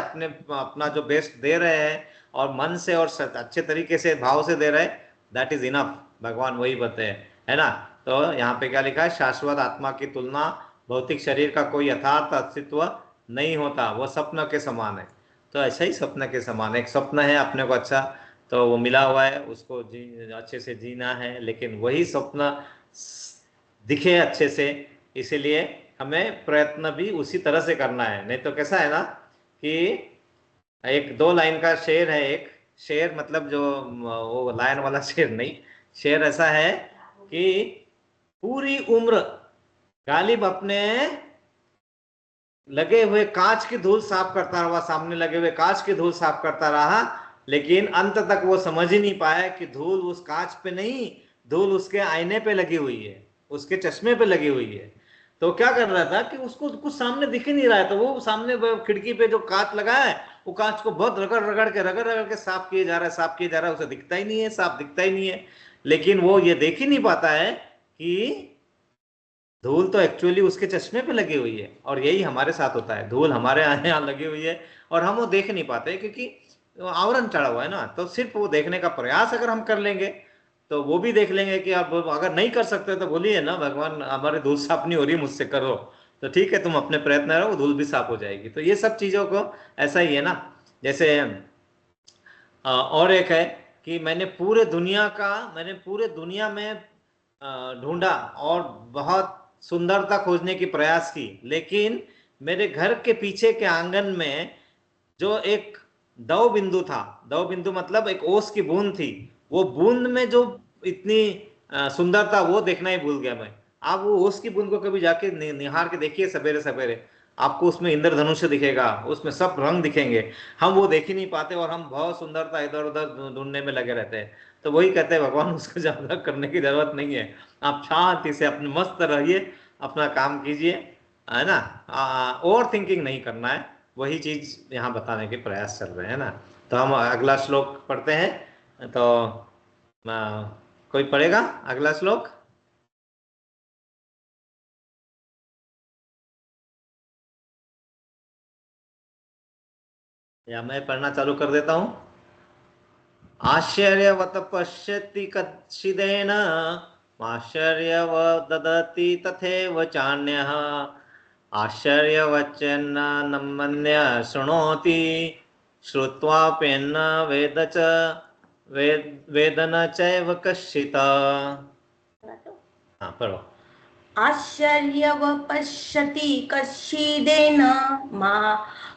अपना जो बेस्ट दे रहे हैं, और मन से और अच्छे तरीके से भाव से दे रहे हैं, दैट इज इनफ। भगवान वही बताए, है ना। तो यहाँ पे क्या लिखा है, शाश्वत आत्मा की तुलना भौतिक शरीर का कोई यथार्थ अस्तित्व नहीं होता, वो स्वप्न के समान है। तो ऐसा ही स्वप्न के समान, एक स्वप्न है अपने को अच्छा तो वो मिला हुआ है, उसको अच्छे से जीना है, लेकिन वही स्वप्न दिखे अच्छे से। इसीलिए हमें प्रयत्न भी उसी तरह से करना है। नहीं तो कैसा है ना कि एक 2 लाइन का शेर है, एक शेर मतलब जो वो लायन वाला शेर नहीं, शेर ऐसा है कि पूरी उम्र गालिब अपने लगे हुए कांच की धूल साफ करता रहा, सामने लगे हुए कांच की धूल साफ करता रहा, लेकिन अंत तक वो समझ ही नहीं पाया कि धूल उस कांच पे नहीं, धूल उसके आईने पे लगी हुई है, उसके चश्मे पे लगी हुई है। तो क्या कर रहा था कि उसको कुछ सामने दिख ही नहीं रहा है, तो वो सामने खिड़की पे जो कांच लगा है, वो कांच को बहुत रगड़ रगड़ के साफ किए जा रहा है, साफ किए जा रहा है, उसे दिखता ही नहीं है, साफ दिखता ही नहीं है। लेकिन वो ये देख ही नहीं पाता है कि धूल तो एक्चुअली उसके चश्मे पे लगी हुई है। और यही हमारे साथ होता है, धूल हमारे यहाँ लगी हुई है और हम वो देख नहीं पाते क्योंकि आवरण चढ़ा हुआ है ना। तो सिर्फ वो देखने का प्रयास अगर हम कर लेंगे तो वो भी देख लेंगे कि आप अगर नहीं कर सकते तो बोलिए ना, भगवान हमारी धूल साफ नहीं हो रही, मुझसे करो। तो ठीक है, तुम अपने प्रयत्न करो, धूल भी साफ हो जाएगी। तो ये सब चीजों को ऐसा ही है ना। जैसे और एक है कि मैंने पूरे दुनिया में ढूंढा और बहुत सुंदरता खोजने की प्रयास की, लेकिन मेरे घर के पीछे के आंगन में जो एक दव बिंदु था, दव बिंदु मतलब एक ओस की बूंद थी, वो बूंद में जो इतनी सुंदरता वो देखना ही भूल गया मैं। आप वो ओस की बूंद को कभी जाके निहार के देखिए सवेरे सवेरे, आपको उसमें इंद्रधनुष दिखेगा, उसमें सब रंग दिखेंगे। हम वो देख ही नहीं पाते और हम बहुत सुंदरता इधर उधर ढूंढने में लगे रहते हैं। तो वही कहते हैं भगवान, उसको ज्यादा करने की जरूरत नहीं है, आप शांति से अपने मस्त रहिए, अपना काम कीजिए, है ना। ओवर थिंकिंग नहीं करना है, वही चीज यहाँ बताने के प्रयास चल रहे हैं ना। तो हम अगला श्लोक पढ़ते हैं। तो कोई पढ़ेगा अगला श्लोक? या मैं पढ़ना चालू कर देता हूं। आश्चर्यवत पश्यति कच्छिदेन आश्चर्यवत् ददति तथैव चान्यः आश्चर्यवच्चन्न नमन्य शृणोति श्रुत्वाप्यन्न वेद च वेदन चैव कश्चित्। हाँ पढ़ो। आश्चर्यवपश्यति कश्चिदेन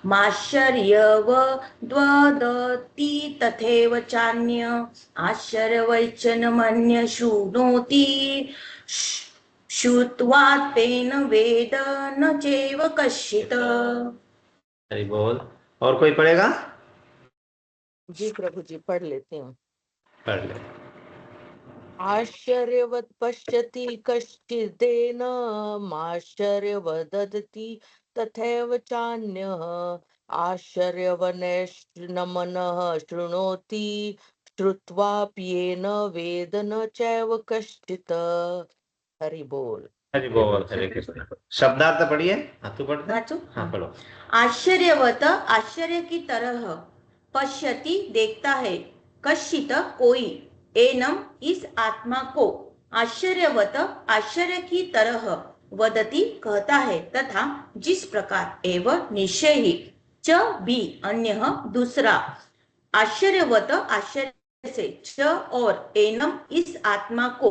माश्चर्यवद्वदति तथैव चान्य आश्चर्यवच्च न मन्य शृणोति श्रुत्वात्तेन वेद न चैव कश्चित्। हरि बोल। और कोई पढ़ेगा? जी प्रभु जी, पढ़ लेती हूँ। पढ़ ले। आश्चर्यवत् पश्यति कश्चिदेनमाश्चर्यवदति तथैव चान्यः आश्चर्यवनेन मनः शृणोति श्रुत्वाप्येन वेद न चैव कश्चित्। हरि बोल। हरि बोल, हरे कृष्ण। शब्दार्थ पढ़िए। हाँ, तू पढ़ दे। वाचो। हाँ, पढ़ो। आश्चर्यवत आश्चर्य की तरह, पश्यति देखता है, कश्चित कोई, एनम इस आत्मा को, आश्चर्यवत आश्चर्य की तरह, वदति कहता है, तथा जिस प्रकार, एवं निश्चय ही, च भी अन्य दूसरा, आश्चर्यवत आश्चर्य से, च और एनम इस आत्मा को,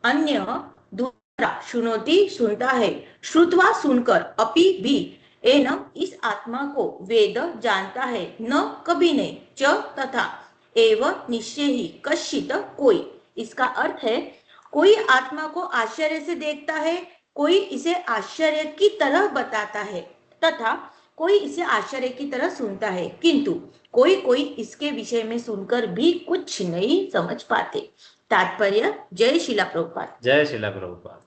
अन्य दूसरा, शुनोति सुनता है, श्रुत्वा सुनकर, अपि भी, एनम इस आत्मा को, वेद जानता है, न कभी नहीं, च तथा, एवं निश्चय ही, कश्चित कोई। इसका अर्थ है, कोई आत्मा को आश्चर्य से देखता है, कोई इसे आश्चर्य की तरह बताता है, तथा कोई इसे आश्चर्य की तरह सुनता है, किंतु कोई कोई इसके विषय में सुनकर भी कुछ नहीं समझ पाते। तात्पर्य, जय शिला प्रभुपाद। जय शिला प्रभुपाद।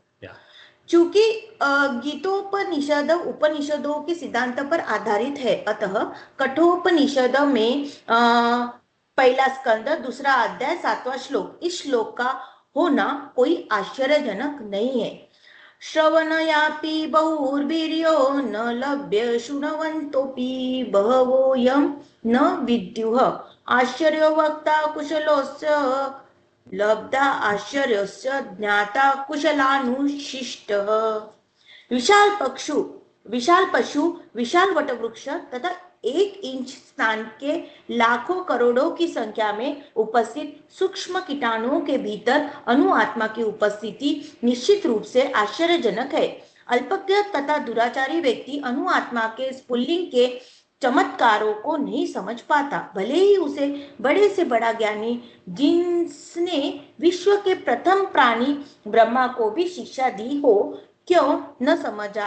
चूंकि गीतोपनिषद उपनिषदों के सिद्धांत पर आधारित है, अतः कठोपनिषद में पहला स्कंद, दूसरा अध्याय, 7वां श्लोक, इस श्लोक का होना कोई आश्चर्यजनक नहीं है। श्रवणयापि बहुर्वीर्यो न लभ्य शृण्वन्तोऽपि बहवोऽयं न विद्युः आश्चर्यवक्ता कुशलोस्य लब्धा आश्चर्यस्य ज्ञाता कुशलानुशिष्टः। विशाल पशु, विशाल वटवृक्ष तथा 1 इंच स्थान के लाखों करोड़ों की संख्या में उपस्थित सूक्ष्म कीटाणुओं के भीतर अनुआत्मा की उपस्थिति निश्चित रूप से आश्चर्यजनक है। अल्पज्ञ तथा दुराचारी व्यक्ति अनुआत्मा के स्फुल्लिंग के चमत्कारों को नहीं समझ पाता, भले ही उसे बड़े से बड़ा ज्ञानी, जिसने विश्व के प्रथम प्राणी ब्रह्मा को भी शिक्षा दी हो, क्यों न समझ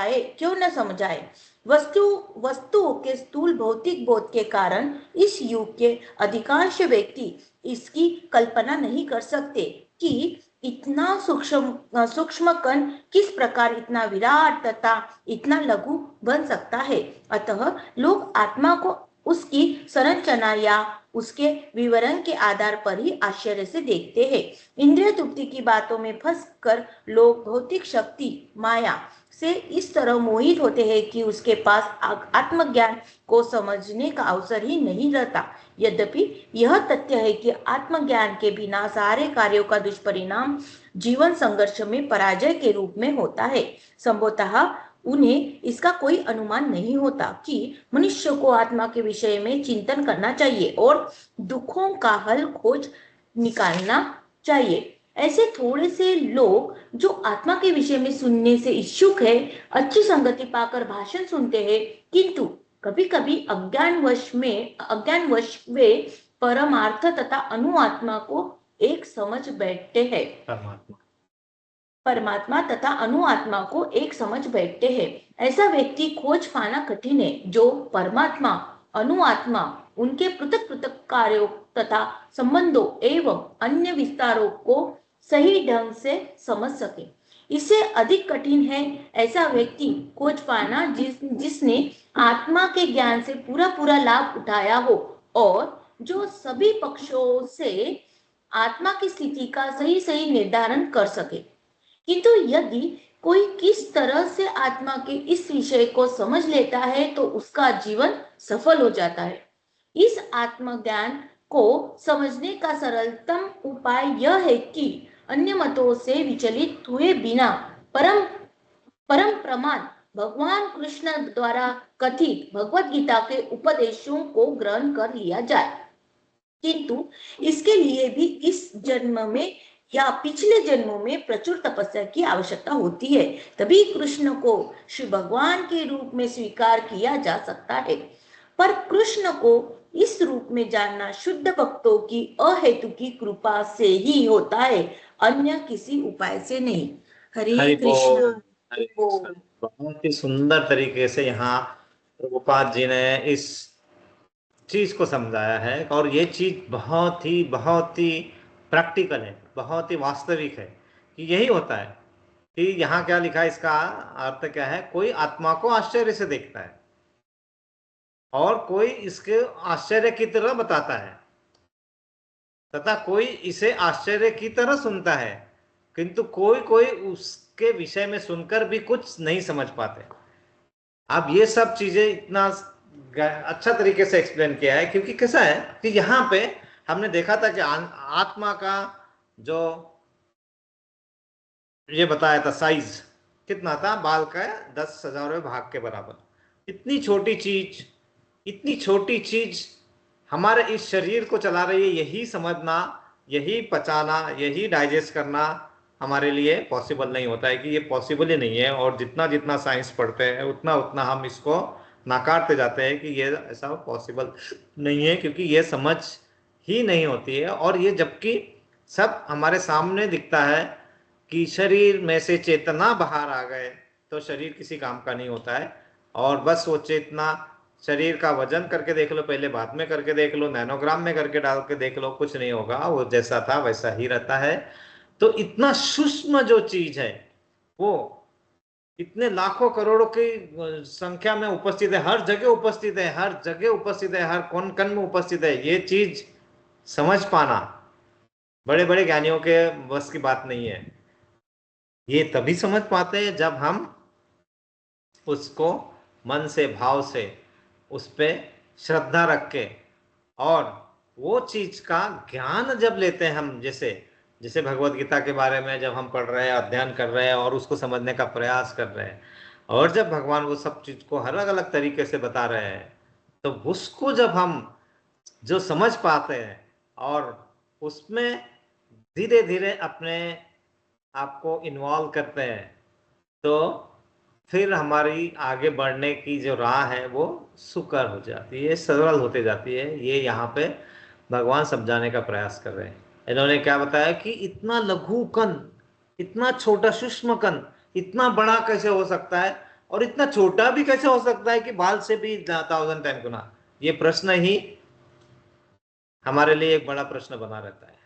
आए। वस्तुओं के स्थूल भौतिक बोध के कारण इस युग के अधिकांश व्यक्ति इसकी कल्पना नहीं कर सकते कि इतना सूक्ष्म कण किस प्रकार इतना विराट तथा इतना लघु बन सकता है। अतः लोग आत्मा को उसकी संरचना या उसके विवरण के आधार पर ही आश्चर्य से देखते हैं। इंद्रिय तृप्ति की बातों में फंसकर लोग भौतिक शक्ति माया से इस तरह मोहित होते हैं कि उसके पास आत्मज्ञान को समझने का अवसर ही नहीं रहता। यद्यपि यह तथ्य है कि आत्मज्ञान के बिना सारे कार्यों का दुष्परिणाम जीवन संघर्ष में पराजय के रूप में होता है। संभवतः उन्हें इसका कोई अनुमान नहीं होता कि मनुष्य को आत्मा के विषय में चिंतन करना चाहिए और दुखों का हल खोज निकालना चाहिए। ऐसे थोड़े से लोग जो आत्मा के विषय में सुनने से इच्छुक है, अच्छी संगति पाकर भाषण सुनते हैं, किंतु कभी कभी अज्ञानवश वे परमार्थ तथा अनुआत्मा को एक समझ बैठते हैं। परमात्मा तथा अनुआत्मा को एक समझ बैठते हैं। ऐसा व्यक्ति खोज पाना कठिन है जो परमात्मा, अनुआत्मा, उनके पृथक पृथक कार्यों तथा संबंधों एवं अन्य विस्तारों को सही ढंग से समझ सके। इससे अधिक कठिन है ऐसा व्यक्ति खोज पाना जिसने आत्मा के ज्ञान से पूरा लाभ उठाया हो और जो सभी पक्षों से आत्मा की स्थिति का सही निर्धारण कर सके। किंतु यदि कोई किस तरह से आत्मा के इस विषय को समझ लेता है तो उसका जीवन सफल हो जाता है। इस आत्मज्ञान को समझने का सरलतम उपाय यह है कि अन्य मतों से विचलित हुए बिना परम प्रमाण भगवान कृष्ण द्वारा कथित भगवत गीता के उपदेशों को ग्रहण कर लिया जाए। किंतु इसके लिए भी इस जन्म में या पिछले जन्मों में प्रचुर तपस्या की आवश्यकता होती है, तभी कृष्ण को श्री भगवान के रूप में स्वीकार किया जा सकता है। पर कृष्ण को इस रूप में जानना शुद्ध भक्तों की अहेतुकी कृपा से ही होता है, अन्य किसी उपाय से नहीं। हरे कृष्ण। बहुत ही सुंदर तरीके से यहाँ प्रभुपाद जी ने इस चीज को समझाया है और ये चीज बहुत ही प्रैक्टिकल है, बहुत ही वास्तविक है कि यही होता है कि यहाँ क्या लिखा है, इसका अर्थ क्या है, कोई आत्मा को आश्चर्य से देखता है और कोई इसके आश्चर्य की तरह बताता है तथा कोई इसे आश्चर्य की तरह सुनता है, किंतु कोई कोई उसके विषय में सुनकर भी कुछ नहीं समझ पाते। अब ये सब चीजें इतना अच्छा तरीके से एक्सप्लेन किया है, क्योंकि कैसा है कि यहाँ पे हमने देखा था कि आत्मा का जो ये बताया था साइज कितना था, बाल का 10,000वें भाग के बराबर। इतनी छोटी चीज हमारे इस शरीर को चला रही है। यही समझना, यही पचाना, यही डाइजेस्ट करना हमारे लिए पॉसिबल नहीं होता है कि ये पॉसिबल ही नहीं है। और जितना जितना साइंस पढ़ते हैं उतना उतना हम इसको नकारते जाते हैं कि ये ऐसा पॉसिबल नहीं है, क्योंकि ये समझ ही नहीं होती है। और ये जबकि सब हमारे सामने दिखता है कि शरीर में से चेतना बाहर आ गए तो शरीर किसी काम का नहीं होता है। और बस वो चेतना, शरीर का वजन करके देख लो पहले, बाद में करके देख लो, नैनोग्राम में करके डाल के देख लो, कुछ नहीं होगा, वो जैसा था वैसा ही रहता है। तो इतना सूक्ष्म जो चीज है वो इतने लाखों करोड़ों की संख्या में उपस्थित है, हर जगह उपस्थित है, हर जगह उपस्थित है, हर कोन कन में उपस्थित है। ये चीज समझ पाना बड़े बड़े ज्ञानियों के बस की बात नहीं है। ये तभी समझ पाते हैं जब हम उसको मन से, भाव से उस पर श्रद्धा रख के, और वो चीज का ज्ञान जब लेते हैं हम, जैसे भगवत गीता के बारे में जब हम पढ़ रहे हैं, अध्ययन कर रहे हैं और उसको समझने का प्रयास कर रहे हैं, और जब भगवान वो सब चीज को अलग अलग तरीके से बता रहे हैं, तो उसको जब हम जो समझ पाते हैं और उसमें धीरे धीरे अपने आप को इन्वॉल्व करते हैं, तो फिर हमारी आगे बढ़ने की जो राह है वो सुकर हो जाती है, सरल होते जाती है। ये यहाँ पे भगवान समझाने का प्रयास कर रहे हैं। इन्होंने क्या बताया कि इतना लघु कण, इतना छोटा सूक्ष्म कण इतना बड़ा कैसे हो सकता है, और इतना छोटा भी कैसे हो सकता है कि बाल से भी 1010 गुना। ये प्रश्न ही हमारे लिए एक बड़ा प्रश्न बना रहता है।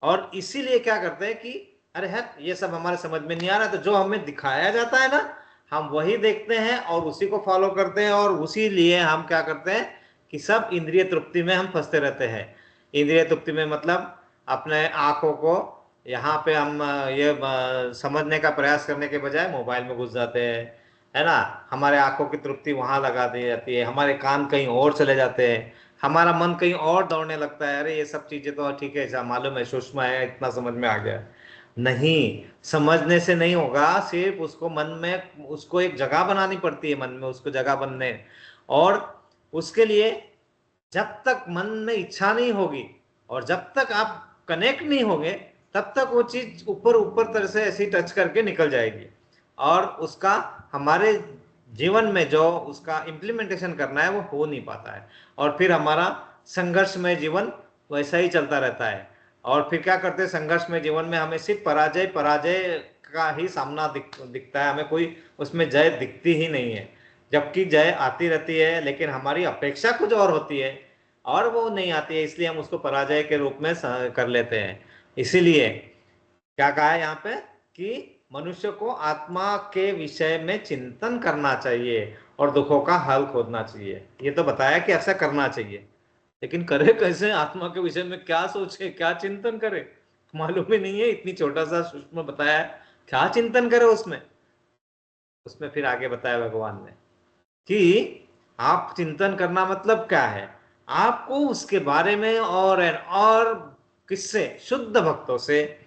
और इसीलिए क्या करते हैं कि अरे है ये सब हमारे समझ में नहीं आ रहा, तो जो हमें दिखाया जाता है ना, हम वही देखते हैं और उसी को फॉलो करते हैं। और उसी लिए हम क्या करते हैं कि सब इंद्रिय तृप्ति में हम फंसते रहते हैं। इंद्रिय तृप्ति में मतलब अपने आंखों को यहाँ पे हम ये समझने का प्रयास करने के बजाय मोबाइल में घुस जाते हैं, है ना। हमारे आंखों की तृप्ति वहां लगा दी जाती है, हमारे कान कहीं और चले जाते हैं, हमारा मन कहीं और दौड़ने लगता है। अरे ये सब चीजें तो ठीक है, ऐसा मालूम है, सूक्ष्म है, इतना समझ में आ गया। नहीं, समझने से नहीं होगा, सिर्फ उसको मन में, उसको एक जगह बनानी पड़ती है मन में, उसको जगह बनने। और उसके लिए जब तक मन में इच्छा नहीं होगी और जब तक आप कनेक्ट नहीं होंगे, तब तक वो चीज ऊपर ऊपर तरह से ऐसी टच करके निकल जाएगी, और उसका हमारे जीवन में जो उसका इम्प्लीमेंटेशन करना है वो हो नहीं पाता है। और फिर हमारा संघर्षमय जीवन वैसा ही चलता रहता है। और फिर क्या करते हैं, संघर्षमय जीवन में हमें सिर्फ पराजय का ही सामना दिखता है, हमें कोई उसमें जय दिखती ही नहीं है। जबकि जय आती रहती है, लेकिन हमारी अपेक्षा कुछ और होती है और वो नहीं आती है, इसलिए हम उसको पराजय के रूप में कर लेते हैं। इसीलिए क्या कहा है यहाँ पे कि मनुष्य को आत्मा के विषय में चिंतन करना चाहिए और दुखों का हल खोजना चाहिए। ये तो बताया कि ऐसा करना चाहिए, लेकिन करे कैसे, आत्मा के विषय में क्या सोचे, क्या चिंतन करे, मालूम ही नहीं है। इतनी छोटा सा सूक्ष्म बताया, क्या चिंतन करे उसमें फिर आगे बताया भगवान ने कि आप चिंतन करना मतलब क्या है, आपको उसके बारे में और किससे, शुद्ध भक्तों से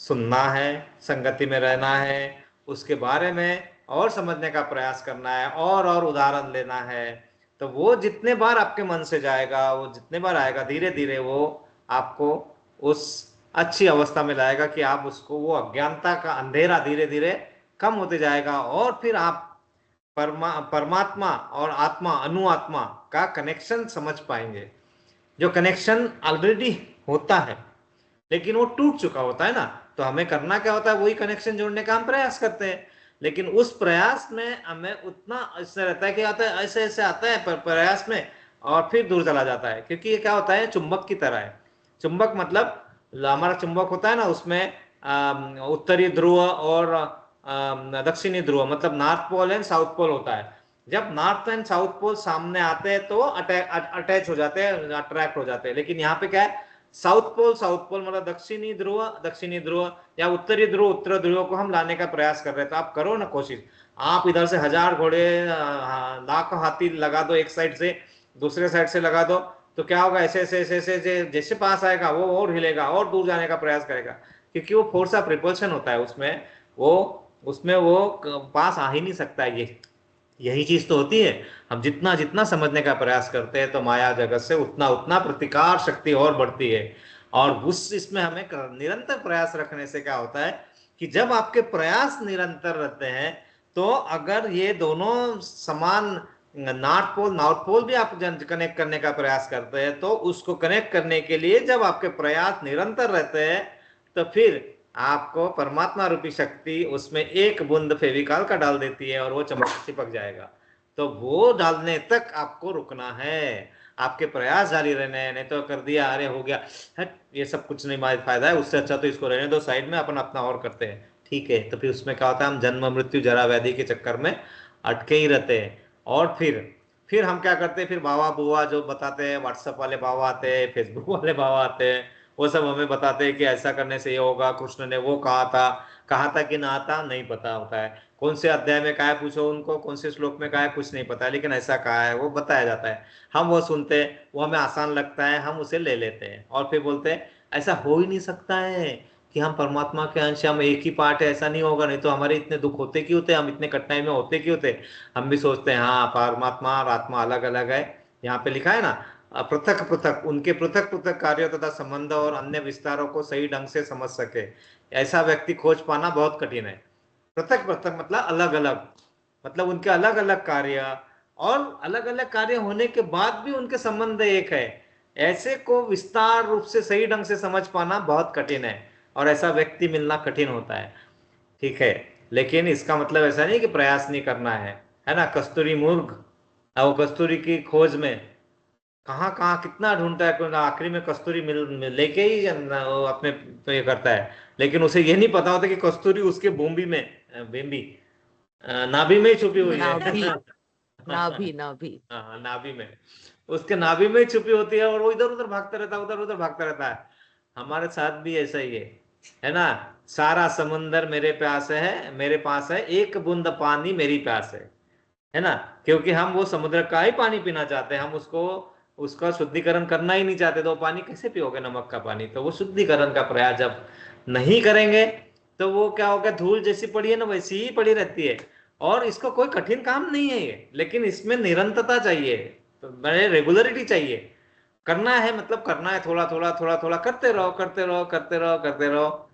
सुनना है, संगति में रहना है, उसके बारे में और समझने का प्रयास करना है, और उदाहरण लेना है। तो वो जितने बार आपके मन से जाएगा, वो जितने बार आएगा, धीरे धीरे वो आपको उस अच्छी अवस्था में लाएगा कि आप उसको, वो अज्ञानता का अंधेरा धीरे धीरे कम होते जाएगा, और फिर आप परमात्मा और आत्मा, अनुआत्मा का कनेक्शन समझ पाएंगे। जो कनेक्शन ऑलरेडी होता है लेकिन वो टूट चुका होता है ना, तो हमें करना क्या होता है, वही कनेक्शन जोड़ने का हम प्रयास करते हैं। लेकिन उस प्रयास में हमें उतना ऐसा रहता है कि आता है, ऐसे ऐसे आता है प्रयास में और फिर दूर चला जाता है, क्योंकि ये क्या होता है, चुंबक की तरह है। चुंबक मतलब हमारा चुंबक होता है ना, उसमें उत्तरी ध्रुव और दक्षिणी ध्रुव, मतलब north pole and south pole होता है। जब नॉर्थ एंड साउथ पोल सामने आते हैं तो अटैच हो जाते हैं, अट्रैक्ट हो जाते हैं। लेकिन यहाँ पे क्या है, साउथ पोल मतलब दक्षिणी ध्रुव या उत्तरी ध्रुव उत्तर ध्रुव को हम लाने का प्रयास कर रहे हैं। तो आप करो ना कोशिश, आप इधर से 1000 घोड़े लाख हाथी लगा दो, एक साइड से दूसरे साइड से लगा दो, तो क्या होगा, ऐसे ऐसे ऐसे ऐसे जैसे पास आएगा वो और हिलेगा और दूर जाने का प्रयास करेगा, क्योंकि वो फोर्स ऑफ रिपल्शन होता है उसमें वो पास आ ही नहीं सकता है। यही चीज तो होती है। हम जितना जितना समझने का प्रयास करते हैं तो माया जगत से उतना उतना प्रतिकार शक्ति और बढ़ती है। और उस इसमें हमें निरंतर प्रयास रखने से क्या होता है कि जब आपके प्रयास निरंतर रहते हैं तो अगर ये दोनों समान, नॉर्थ पोल साउथ पोल भी आप कनेक्ट करने का प्रयास करते हैं, तो उसको कनेक्ट करने के लिए जब आपके प्रयास निरंतर रहते हैं तो फिर आपको परमात्मा रूपी शक्ति उसमें एक बूंद फेविकॉल का डाल देती है और वो चिपक जाएगा। तो वो डालने तक आपको रुकना है, आपके प्रयास जारी रहने हैं। नहीं तो कर दिया, अरे हो गया, हट ये सब कुछ नहीं फायदा है, उससे अच्छा तो इसको रहने दो साइड में, अपन अपना और करते हैं, ठीक है। तो फिर उसमें क्या होता है, हम जन्म मृत्यु जरा व्याधि के चक्कर में अटके ही रहते हैं। और फिर हम क्या करते हैं, फिर बाबा बुआ जो बताते हैं, व्हाट्सएप वाले बाबा आते हैं, फेसबुक वाले बाबा आते हैं, वो सब हमें बताते हैं कि ऐसा करने से ये होगा, कृष्ण ने वो कहा था कि ना था, नहीं पता होता है। कौन से अध्याय में कहा है पूछो उनको, कौन से श्लोक में कहा है कुछ नहीं पता है, लेकिन ऐसा कहा है वो बताया जाता है। हम वो सुनते हैं, वो हमें आसान लगता है, हम उसे ले लेते हैं और फिर बोलते हैं ऐसा हो ही नहीं सकता है कि हम परमात्मा के अंश, हम एक ही पार्ट है, ऐसा नहीं होगा, नहीं तो हमारे इतने दुख होते क्यों होते, हम इतने कठिनाई में होते क्यों होते। हम भी सोचते हैं हाँ परमात्मा और आत्मा अलग अलग है, यहाँ पे लिखा है ना पृथक पृथक, उनके पृथक पृथक कार्यों तथा संबंध और अन्य विस्तारों को सही ढंग से समझ सके, ऐसा व्यक्ति खोज पाना बहुत कठिन है। पृथक पृथक मतलब अलग अलग, मतलब उनके अलग अलग कार्य और अलग अलग कार्य होने के बाद भी उनके संबंध एक है, ऐसे को विस्तार रूप से सही ढंग से समझ पाना बहुत कठिन है और ऐसा व्यक्ति मिलना कठिन होता है, ठीक है। लेकिन इसका मतलब ऐसा नहीं कि प्रयास नहीं करना है ना। कस्तूरी मूर्ख, वो कस्तूरी की खोज में कहाँ कहाँ कितना ढूंढता है, आखिरी में कस्तूरी लेके ही वो अपने तो ये करता है, लेकिन उसे ये नहीं पता होता कि कस्तूरी उसके नाभि में ही छुपी हुई है। नाभि नाभि नाभि हाँ नाभि में, उसके नाभि में ही छुपी होती है और वो इधर उधर भागता रहता है, उधर उधर भागता रहता है। हमारे साथ भी ऐसा ही है ना। सारा समुंदर मेरे प्यास है, मेरे पास है, एक बूंद पानी मेरी प्यास है ना। क्योंकि हम वो समुद्र का ही पानी पीना चाहते हैं, हम उसका शुद्धिकरण करना ही नहीं चाहते। तो वो पानी कैसे पियोगे, नमक का पानी। तो वो शुद्धिकरण का प्रयास जब नहीं करेंगे तो वो क्या होगा, धूल जैसी पड़ी है ना वैसी ही पड़ी रहती है। और इसको कोई कठिन काम नहीं है ये, लेकिन इसमें निरंतरता चाहिए, तो बड़े रेगुलरिटी चाहिए। करना है मतलब करना है, थोड़ा थोड़ा थोड़ा थोड़ा करते रहो करते रहो करते रहो करते रहो।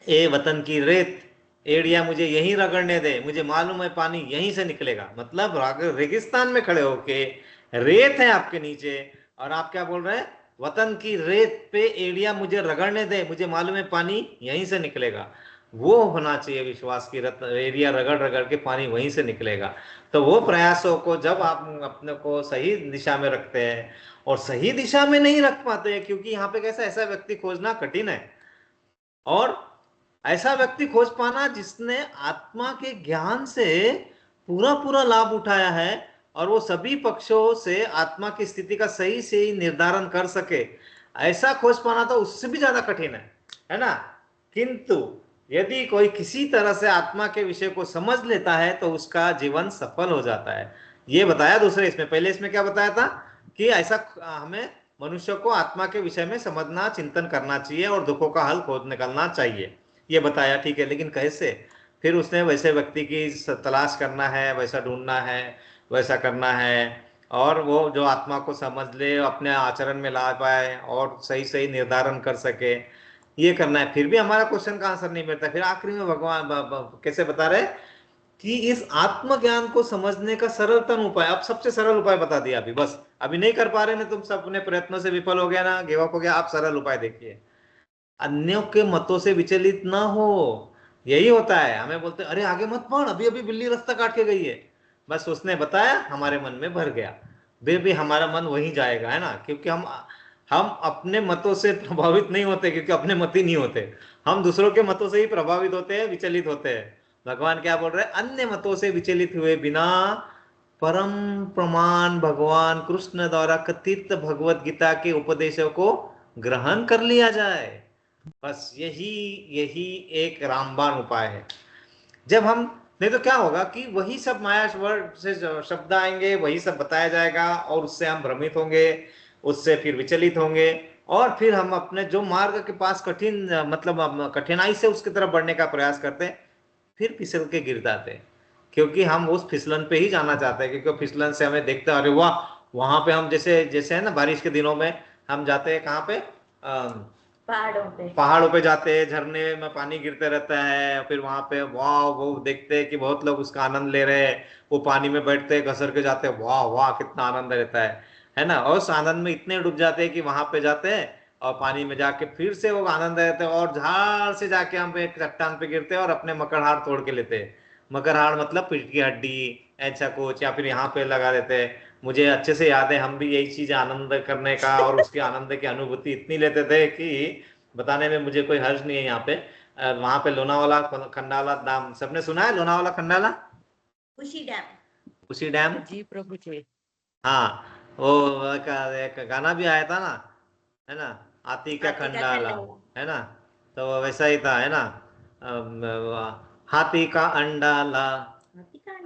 ए वतन की रेत एड़िया मुझे यहीं रगड़ने दे, मुझे मालूम है पानी यहीं से निकलेगा। मतलब रेगिस्तान में खड़े होके रेत है आपके नीचे और आप क्या बोल रहे हैं, वतन की रेत पे एड़िया मुझे रगड़ने दे, मुझे मालूम है पानी यहीं से निकलेगा। वो होना चाहिए विश्वास की एरिया, रगड़ रगड़ के पानी वहीं से निकलेगा। तो वो प्रयासों को जब आप अपने को सही दिशा में रखते हैं, और सही दिशा में नहीं रख पाते हैं क्योंकि यहाँ पे कैसा, ऐसा व्यक्ति खोजना कठिन है। और ऐसा व्यक्ति खोज पाना जिसने आत्मा के ज्ञान से पूरा पूरा लाभ उठाया है और वो सभी पक्षों से आत्मा की स्थिति का सही से ही निर्धारण कर सके, ऐसा खोज पाना तो उससे भी ज्यादा कठिन है ना। किंतु यदि कोई किसी तरह से आत्मा के विषय को समझ लेता है तो उसका जीवन सफल हो जाता है। ये बताया दूसरे इसमें, पहले इसमें क्या बताया था कि ऐसा हमें मनुष्य को आत्मा के विषय में समझना, चिंतन करना चाहिए और दुखों का हल खोज निकलना चाहिए, ये बताया, ठीक है। लेकिन कैसे, फिर उसने वैसे व्यक्ति की तलाश करना है, वैसा ढूंढना है, वैसा करना है, और वो जो आत्मा को समझ ले, अपने आचरण में ला पाए और सही सही निर्धारण कर सके, ये करना है। फिर भी हमारा क्वेश्चन का आंसर नहीं मिलता। फिर आखिरी में भगवान कैसे बता रहे कि इस आत्मज्ञान को समझने का सरलतम उपाय, अब सबसे सरल उपाय बता दिया अभी, बस अभी नहीं कर पा रहे ना, तुम सब अपने प्रयत्नों से विफल हो गया ना, गिव अप हो गया, आप सरल उपाय देखिए, अन्यों के मतों से विचलित ना हो। यही होता है, हमें बोलते अरे आगे मत बढ़, अभी अभी बिल्ली रास्ता काट के गई है, बस उसने बताया हमारे मन में भर गया, फिर भी हमारा मन वहीं जाएगा, है ना। क्योंकि हम अपने मतों से प्रभावित नहीं होते, क्योंकि अपने मत ही नहीं होते। हम दूसरों के मतों से ही प्रभावित होते हैं, विचलित होते हैं। भगवान क्या बोल रहे हैं? अन्य मतों से विचलित हुए बिना परम प्रमाण भगवान कृष्ण द्वारा कथित भगवत गीता के उपदेशों को ग्रहण कर लिया जाए। बस यही यही एक रामबाण उपाय है। जब हम, नहीं तो क्या होगा कि वही सब माया वर्ड से शब्द आएंगे, वही सब बताया जाएगा, और उससे हम भ्रमित होंगे, उससे फिर विचलित होंगे, और फिर हम अपने जो मार्ग के पास कठिन, मतलब कठिनाई से उसकी तरफ बढ़ने का प्रयास करते हैं, फिर फिसल के गिर जाते हैं। क्योंकि हम उस फिसलन पे ही जाना चाहते हैं, क्योंकि फिसलन से हमें देखते हैं, अरे वाह, वहां पे हम जैसे जैसे है ना, बारिश के दिनों में हम जाते हैं कहाँ पे, पहाड़ों पे जाते हैं, झरने में पानी गिरते रहता है, फिर वहां पे वाह वो देखते हैं कि बहुत लोग उसका आनंद ले रहे हैं, वो पानी में बैठते हैं, घसर के जाते हैं, वाह वाह कितना आनंद रहता है ना। और उस आनंद में इतने डूब जाते हैं कि वहां पे जाते हैं और पानी में जाके फिर से वो आनंद रहते हैं, और झाड़ से जाके हम एक चट्टान पे गिरते हैं और अपने मकड़हाड़ तोड़ के लेते हैं। मकड़हाड़ मतलब पीठ की हड्डी, ऐसा कुछ, या फिर यहाँ पे लगा देते हैं। मुझे अच्छे से याद है, हम भी यही चीज आनंद करने का और उसके आनंद की अनुभूति इतनी लेते थे कि बताने में मुझे कोई हर्ज नहीं है। यहाँ पे वहां पे लोनावाला खंडाला नाम सबने सुना है, लोनावाला खंडाला, खुशी डैम। उसी डैम। जी प्रभु जी। हाँ, वो एक गाना भी आया था ना, है ना, आती का खंडाला, है ना। तो वैसा ही था, है ना। हाथी का अंडाला,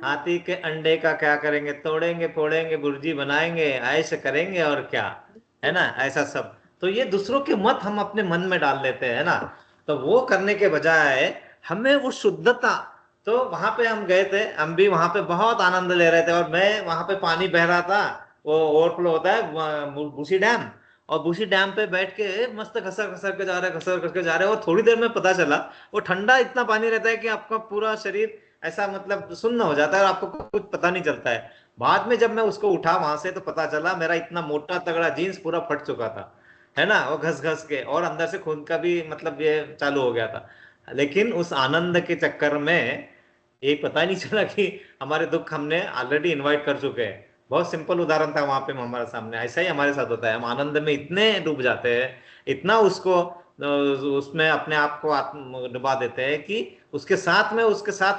हाथी के अंडे का क्या करेंगे, तोड़ेंगे फोड़ेंगे भुर्जी बनाएंगे, ऐसे करेंगे और क्या, है ना, ऐसा सब। तो ये दूसरों के मत हम अपने मन में डाल लेते हैं ना, तो वो करने के बजाय हमें वो शुद्धता, तो वहां पे हम गए थे, हम भी वहां पे बहुत आनंद ले रहे थे, और मैं वहां पे पानी बह रहा था, वो ओवरफ्लो होता है बुशी डैम, और बुशी डैम पे बैठ के मस्त घसर घसर के जा रहे, घसर घसर के जा रहे, और थोड़ी देर में पता चला वो ठंडा इतना पानी रहता है कि आपका पूरा शरीर ऐसा मतलब सुन्न हो जाता है और आपको कुछ पता नहीं चलता है। बाद में जब मैं उसको उठा वहां से, तो पता चला मेरा इतना मोटा तगड़ा जीन्स पूरा फट चुका था, है ना, वो घस घस के, और अंदर से खून का भी मतलब ये चालू हो गया था। लेकिन उस आनंद के चक्कर में ये पता ही नहीं चला कि हमारे दुख हमने ऑलरेडी इनवाइट कर चुके हैं। बहुत सिंपल उदाहरण था वहां पे हमारे सामने। ऐसा ही हमारे साथ होता है, हम आनंद में इतने डूब जाते हैं, इतना उसको उसमें अपने आप को आत्म डुबा देते हैं कि उसके साथ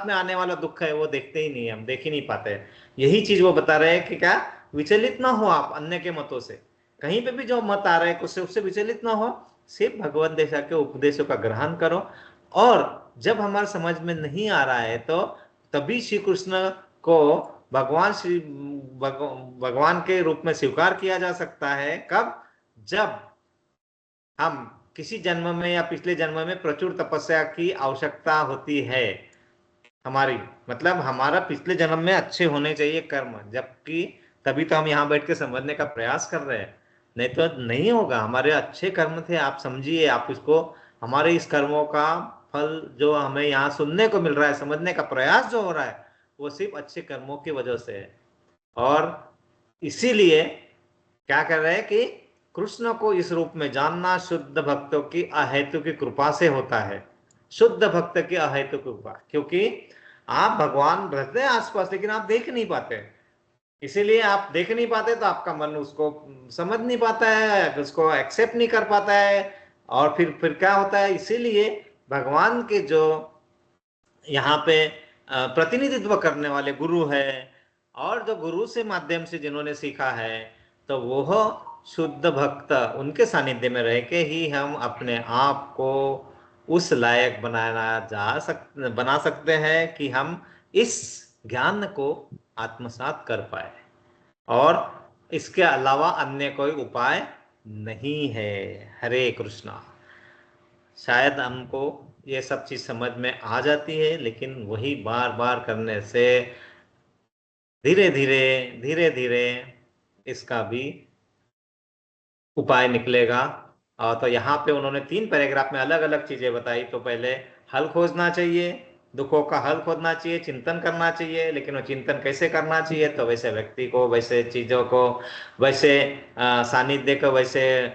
में आने वाला दुख है वो देखते ही नहीं, हम देख ही नहीं पाते। यही चीज वो बता रहे हैं कि क्या, विचलित ना हो आप अन्य के मतों से, कहीं पे भी जो मत आ रहा है उससे विचलित ना हो, सिर्फ भगवत देशा के उपदेशों का ग्रहण करो। और जब हमारे समझ में नहीं आ रहा है, तो तभी श्री कृष्ण को भगवान के रूप में स्वीकार किया जा सकता है। कब? जब हम किसी जन्म में या पिछले जन्म में प्रचुर तपस्या की आवश्यकता होती है हमारी, मतलब हमारा पिछले जन्म में अच्छे होने चाहिए कर्म, जबकि तभी तो हम यहाँ बैठ के समझने का प्रयास कर रहे हैं, नहीं तो नहीं होगा। हमारे अच्छे कर्म थे, आप समझिए, आप इसको, हमारे इस कर्मों का फल जो हमें यहाँ सुनने को मिल रहा है, समझने का प्रयास जो हो रहा है, वो सिर्फ अच्छे कर्मों की वजह से है। और इसीलिए क्या कर रहे हैं कि कृष्ण को इस रूप में जानना शुद्ध भक्तों की अहेतु की कृपा से होता है। शुद्ध भक्त की अहेतु कृपा, क्योंकि आप भगवान रहते हैं आसपास, लेकिन आप देख नहीं पाते, इसीलिए आप देख नहीं पाते, तो आपका मन उसको समझ नहीं पाता है, उसको एक्सेप्ट नहीं कर पाता है। और फिर क्या होता है, इसीलिए भगवान के जो यहाँ पे प्रतिनिधित्व करने वाले गुरु है, और जो गुरु से माध्यम से जिन्होंने सीखा है, तो वो शुद्ध भक्त, उनके सानिध्य में रह के ही हम अपने आप को उस लायक बना सकते हैं कि हम इस ज्ञान को आत्मसात कर पाए, और इसके अलावा अन्य कोई उपाय नहीं है। हरे कृष्णा। शायद हमको ये सब चीज समझ में आ जाती है, लेकिन वही बार बार करने से धीरे धीरे धीरे धीरे इसका भी उपाय निकलेगा। और तो यहाँ पे उन्होंने 3 पैराग्राफ में अलग अलग चीजें बताई। तो पहले हल खोजना चाहिए, दुखों का हल खोजना चाहिए, चिंतन करना चाहिए, लेकिन वो चिंतन कैसे करना चाहिए, तो वैसे व्यक्ति को, वैसे चीजों को, वैसे सानिध्य को, वैसे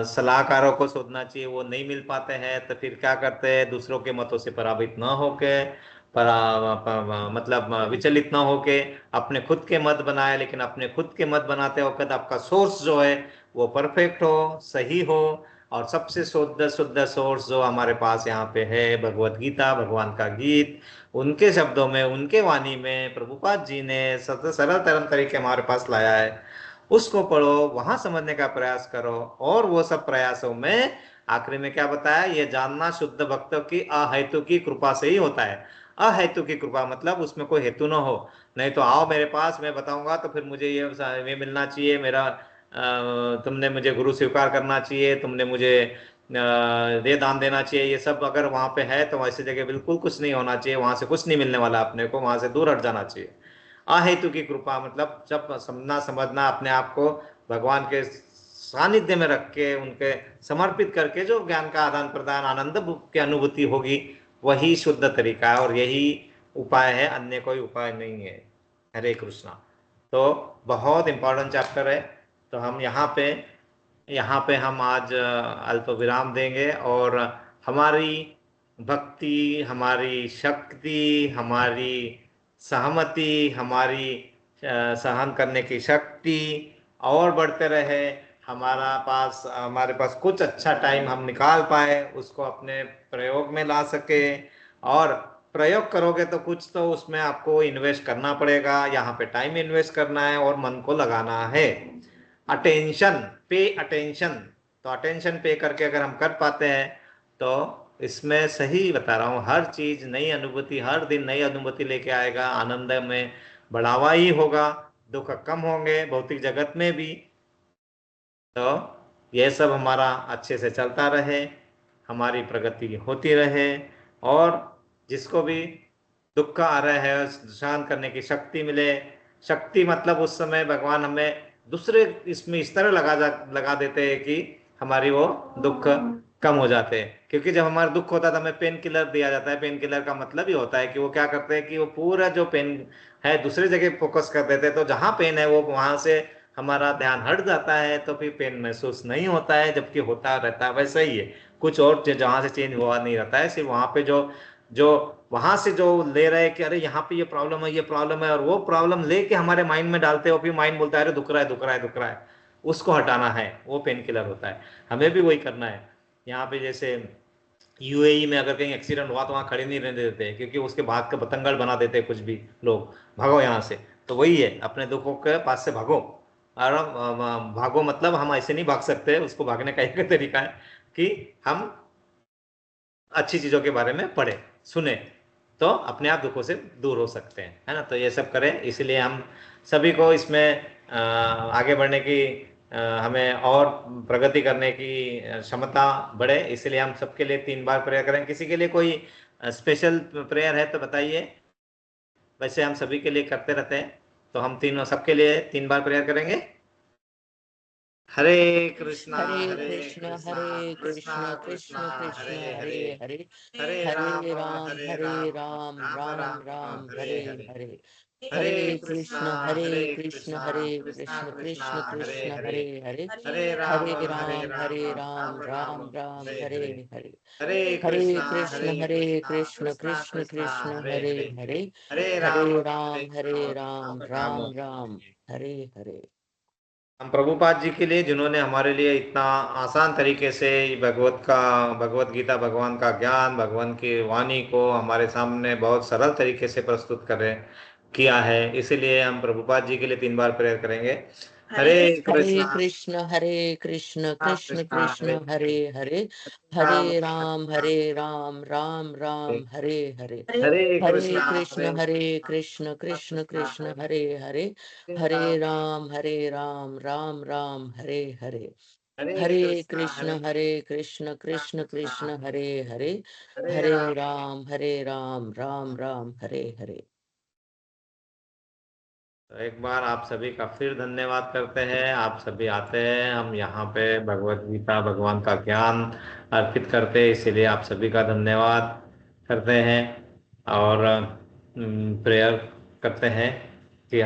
सलाहकारों को शोधना चाहिए। वो नहीं मिल पाते हैं तो फिर क्या करते हैं, दूसरों के मतों से प्रभावित न होके, मतलब विचलित न होके अपने खुद के मत बनाए, लेकिन अपने खुद के मत बनाते वक्त आपका सोर्स जो है वो परफेक्ट हो, सही हो, और सबसे शुद्ध शुद्ध सोर्स जो हमारे पास यहाँ पे है, भगवत गीता, भगवान का गीत, उनके शब्दों में, उनके वाणी में प्रभुपाद जी ने सरल तरल तरीके हमारे पास लाया है, उसको पढ़ो, वहां समझने का प्रयास करो। और वो सब प्रयासों में आखिरी में क्या बताया, ये जानना शुद्ध भक्तों की अहेतु की कृपा से ही होता है। अहेतु की कृपा मतलब उसमें कोई हेतु ना हो, नहीं तो आओ मेरे पास, मैं बताऊंगा तो फिर मुझे ये मिलना चाहिए, मेरा तुमने मुझे गुरु स्वीकार करना चाहिए, तुमने मुझे ये दान देना चाहिए, ये सब अगर वहां पे है तो वैसी जगह बिल्कुल कुछ नहीं होना चाहिए, वहां से कुछ नहीं मिलने वाला, अपने को वहां से दूर हट जाना चाहिए। अहेतु की कृपा मतलब जब समझना समझना अपने आप को भगवान के सानिध्य में रख के, उनके समर्पित करके जो ज्ञान का आदान प्रदान, आनंद की अनुभूति होगी, वही शुद्ध तरीका है और यही उपाय है, अन्य कोई उपाय नहीं है। हरे कृष्णा। तो बहुत इंपॉर्टेंट चैप्टर है। तो हम यहाँ पे हम आज अल्प विराम देंगे, और हमारी भक्ति, हमारी शक्ति, हमारी सहमति, हमारी सहन करने की शक्ति और बढ़ते रहे, हमारे पास कुछ अच्छा टाइम हम निकाल पाए, उसको अपने प्रयोग में ला सके। और प्रयोग करोगे तो कुछ तो उसमें आपको इन्वेस्ट करना पड़ेगा, यहाँ पे टाइम इन्वेस्ट करना है और मन को लगाना है। अटेंशन, पे अटेंशन, तो अटेंशन पे करके अगर हम कर पाते हैं तो इसमें सही बता रहा हूँ, हर चीज नई अनुभूति, हर दिन नई अनुभूति लेके आएगा, आनंद में बढ़ावा ही होगा, दुख कम होंगे भौतिक जगत में भी। तो यह सब हमारा अच्छे से चलता रहे, हमारी प्रगति होती रहे, और जिसको भी दुख आ रहा है शांत करने की शक्ति मिले। शक्ति मतलब उस समय भगवान हमें दूसरे इसमें इस तरह लगा देते हैं कि हमारी वो दुख कम हो जाते हैं। क्योंकि जब हमारा दुख होता है तो हमें पेन किलर दिया जाता है। पेन किलर का मतलब ही होता है कि वो क्या करते हैं कि वो पूरा जो पेन है दूसरी जगह फोकस कर देते हैं, तो जहाँ पेन है वो वहां से हमारा ध्यान हट जाता है, तो फिर पेन महसूस नहीं होता है, जबकि होता रहता है। वैसा ही है, कुछ और जहाँ से चेंज हुआ नहीं रहता है, सिर्फ वहां पे जो जो वहां से जो ले रहे हैं कि अरे यहाँ पे ये प्रॉब्लम है, ये प्रॉब्लम है, और वो प्रॉब्लम लेके हमारे माइंड में डालते हो, फिर माइंड बोलता है अरे दुख रहा है, दुख रहा है, दुख रहा है, उसको हटाना है, वो पेन किलर होता है। हमें भी वही करना है। यहाँ पे जैसे यूएई में अगर कहीं एक्सीडेंट हुआ तो वहां खड़े नहीं रहने देते, क्योंकि उसके भाग का बतंगड़ बना देते हैं कुछ भी लोग, भागो यहाँ से। तो वही है, अपने दुखों के पास से भागो। और भागो मतलब हम ऐसे नहीं भाग सकते, उसको भागने का एक तरीका है कि हम अच्छी चीजों के बारे में पढ़े सुने, तो अपने आप दुखों से दूर हो सकते हैं, है ना। तो ये सब करें, इसलिए हम सभी को इसमें आगे बढ़ने की, हमें और प्रगति करने की क्षमता बढ़े, इसलिए हम सबके लिए 3 बार प्रेयर करें। किसी के लिए कोई स्पेशल प्रेयर है तो बताइए। वैसे हम सभी के लिए करते रहते हैं, तो हम तीनों सबके लिए 3 बार प्रेयर करेंगे। हरे कृष्णा हरे हरे कृष्ण कृष्णा हरे कृष्णा कृष्ण कृष्णा कृष्ण हरे कृष्ण हरे, हरे हरे हरे हरे राम राम हरे हरे राम राम राम राम राम राम हरे हरे हरे, हरे हरे हरे कृष्णा कृष्ण हरे कृष्ण कृष्णा हरे कृष्णा कृष्ण कृष्णा कृष्ण हरे कृष्ण हरे, हरे हरे हरे हरे राम हरे राम राम राम राम राम हरे हरे हरे, हरे हरे हरे कृष्णा कृष्ण कृष्णा कृष्ण कृष्णा कृष्ण हरे हरे हरे, हरे हरे हरे राम राम राम। राम राम हरे हरे। हम प्रभुपाद जी के लिए, जिन्होंने हमारे लिए इतना आसान तरीके से भगवत गीता, भगवान का ज्ञान, भगवान की वाणी को हमारे सामने बहुत सरल तरीके से प्रस्तुत किया है, इसीलिए हम प्रभुपाद जी के लिए 3 बार प्रेयर करेंगे। हरे हरे कृष्णा कृष्ण कृष्ण कृष्ण कृष्णा कृष्ण हरे हरे राम हरे राम राम राम हरे हरे हरे हरे कृष्णा कृष्ण कृष्ण कृष्ण कृष्ण हरे हरे हरे राम राम राम हरे हरे हरे हरे कृष्णा कृष्ण कृष्ण कृष्णा कृष्ण हरे हरे हरे हरे राम। राम राम हरे हरे। तो एक बार आप सभी का फिर धन्यवाद करते हैं, आप सभी आते हैं, हम यहाँ पे भगवत गीता, भगवान का ज्ञान अर्पित करते हैं, इसीलिए आप सभी का धन्यवाद करते हैं। और प्रेयर करते हैं कि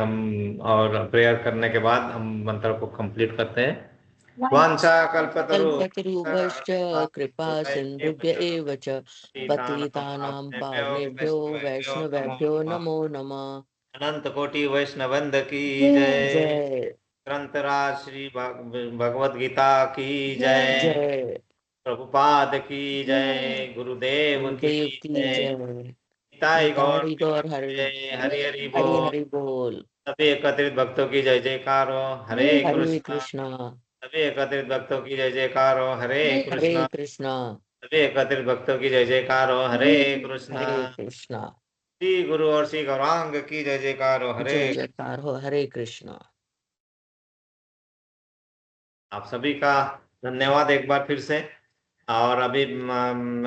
और प्रेयर करने के बाद हम मंत्र को कंप्लीट करते हैं। वांछा कल्पतरुभ्यश्च कृपा सिन्धुभ्य एव च पतितानां पावनेभ्यो वैष्णवेभ्यो नमो नमः। अनंत कोटि वैष्णवंद की जय जय। जय। ग्रंथराज श्री भगवद गीता की जय। जय। प्रभुपाद की जय। गुरुदेव की गुरुदेव की जय। जय। निताई गौर निताई गौर हरि जय। हरि हरि हरि बोल। हरि बोल। सभी एकत्रित भक्तों की जय जयकार हो। हरे हरे कृष्णा। कृष्णा सभी एकत्रित भक्तों की जय जयकार हो। हरे हरे कृष्णा। कृष्णा सभी एकत्रित भक्तों की जय जयकार हो। हरे कृष्णा। हरे कृष्णा। श्री गुरु और श्री गौरांग की जय जयकार हो। हरे। जय जयकार हो। हरे कृष्णा। आप सभी का धन्यवाद एक बार फिर से। और अभी हम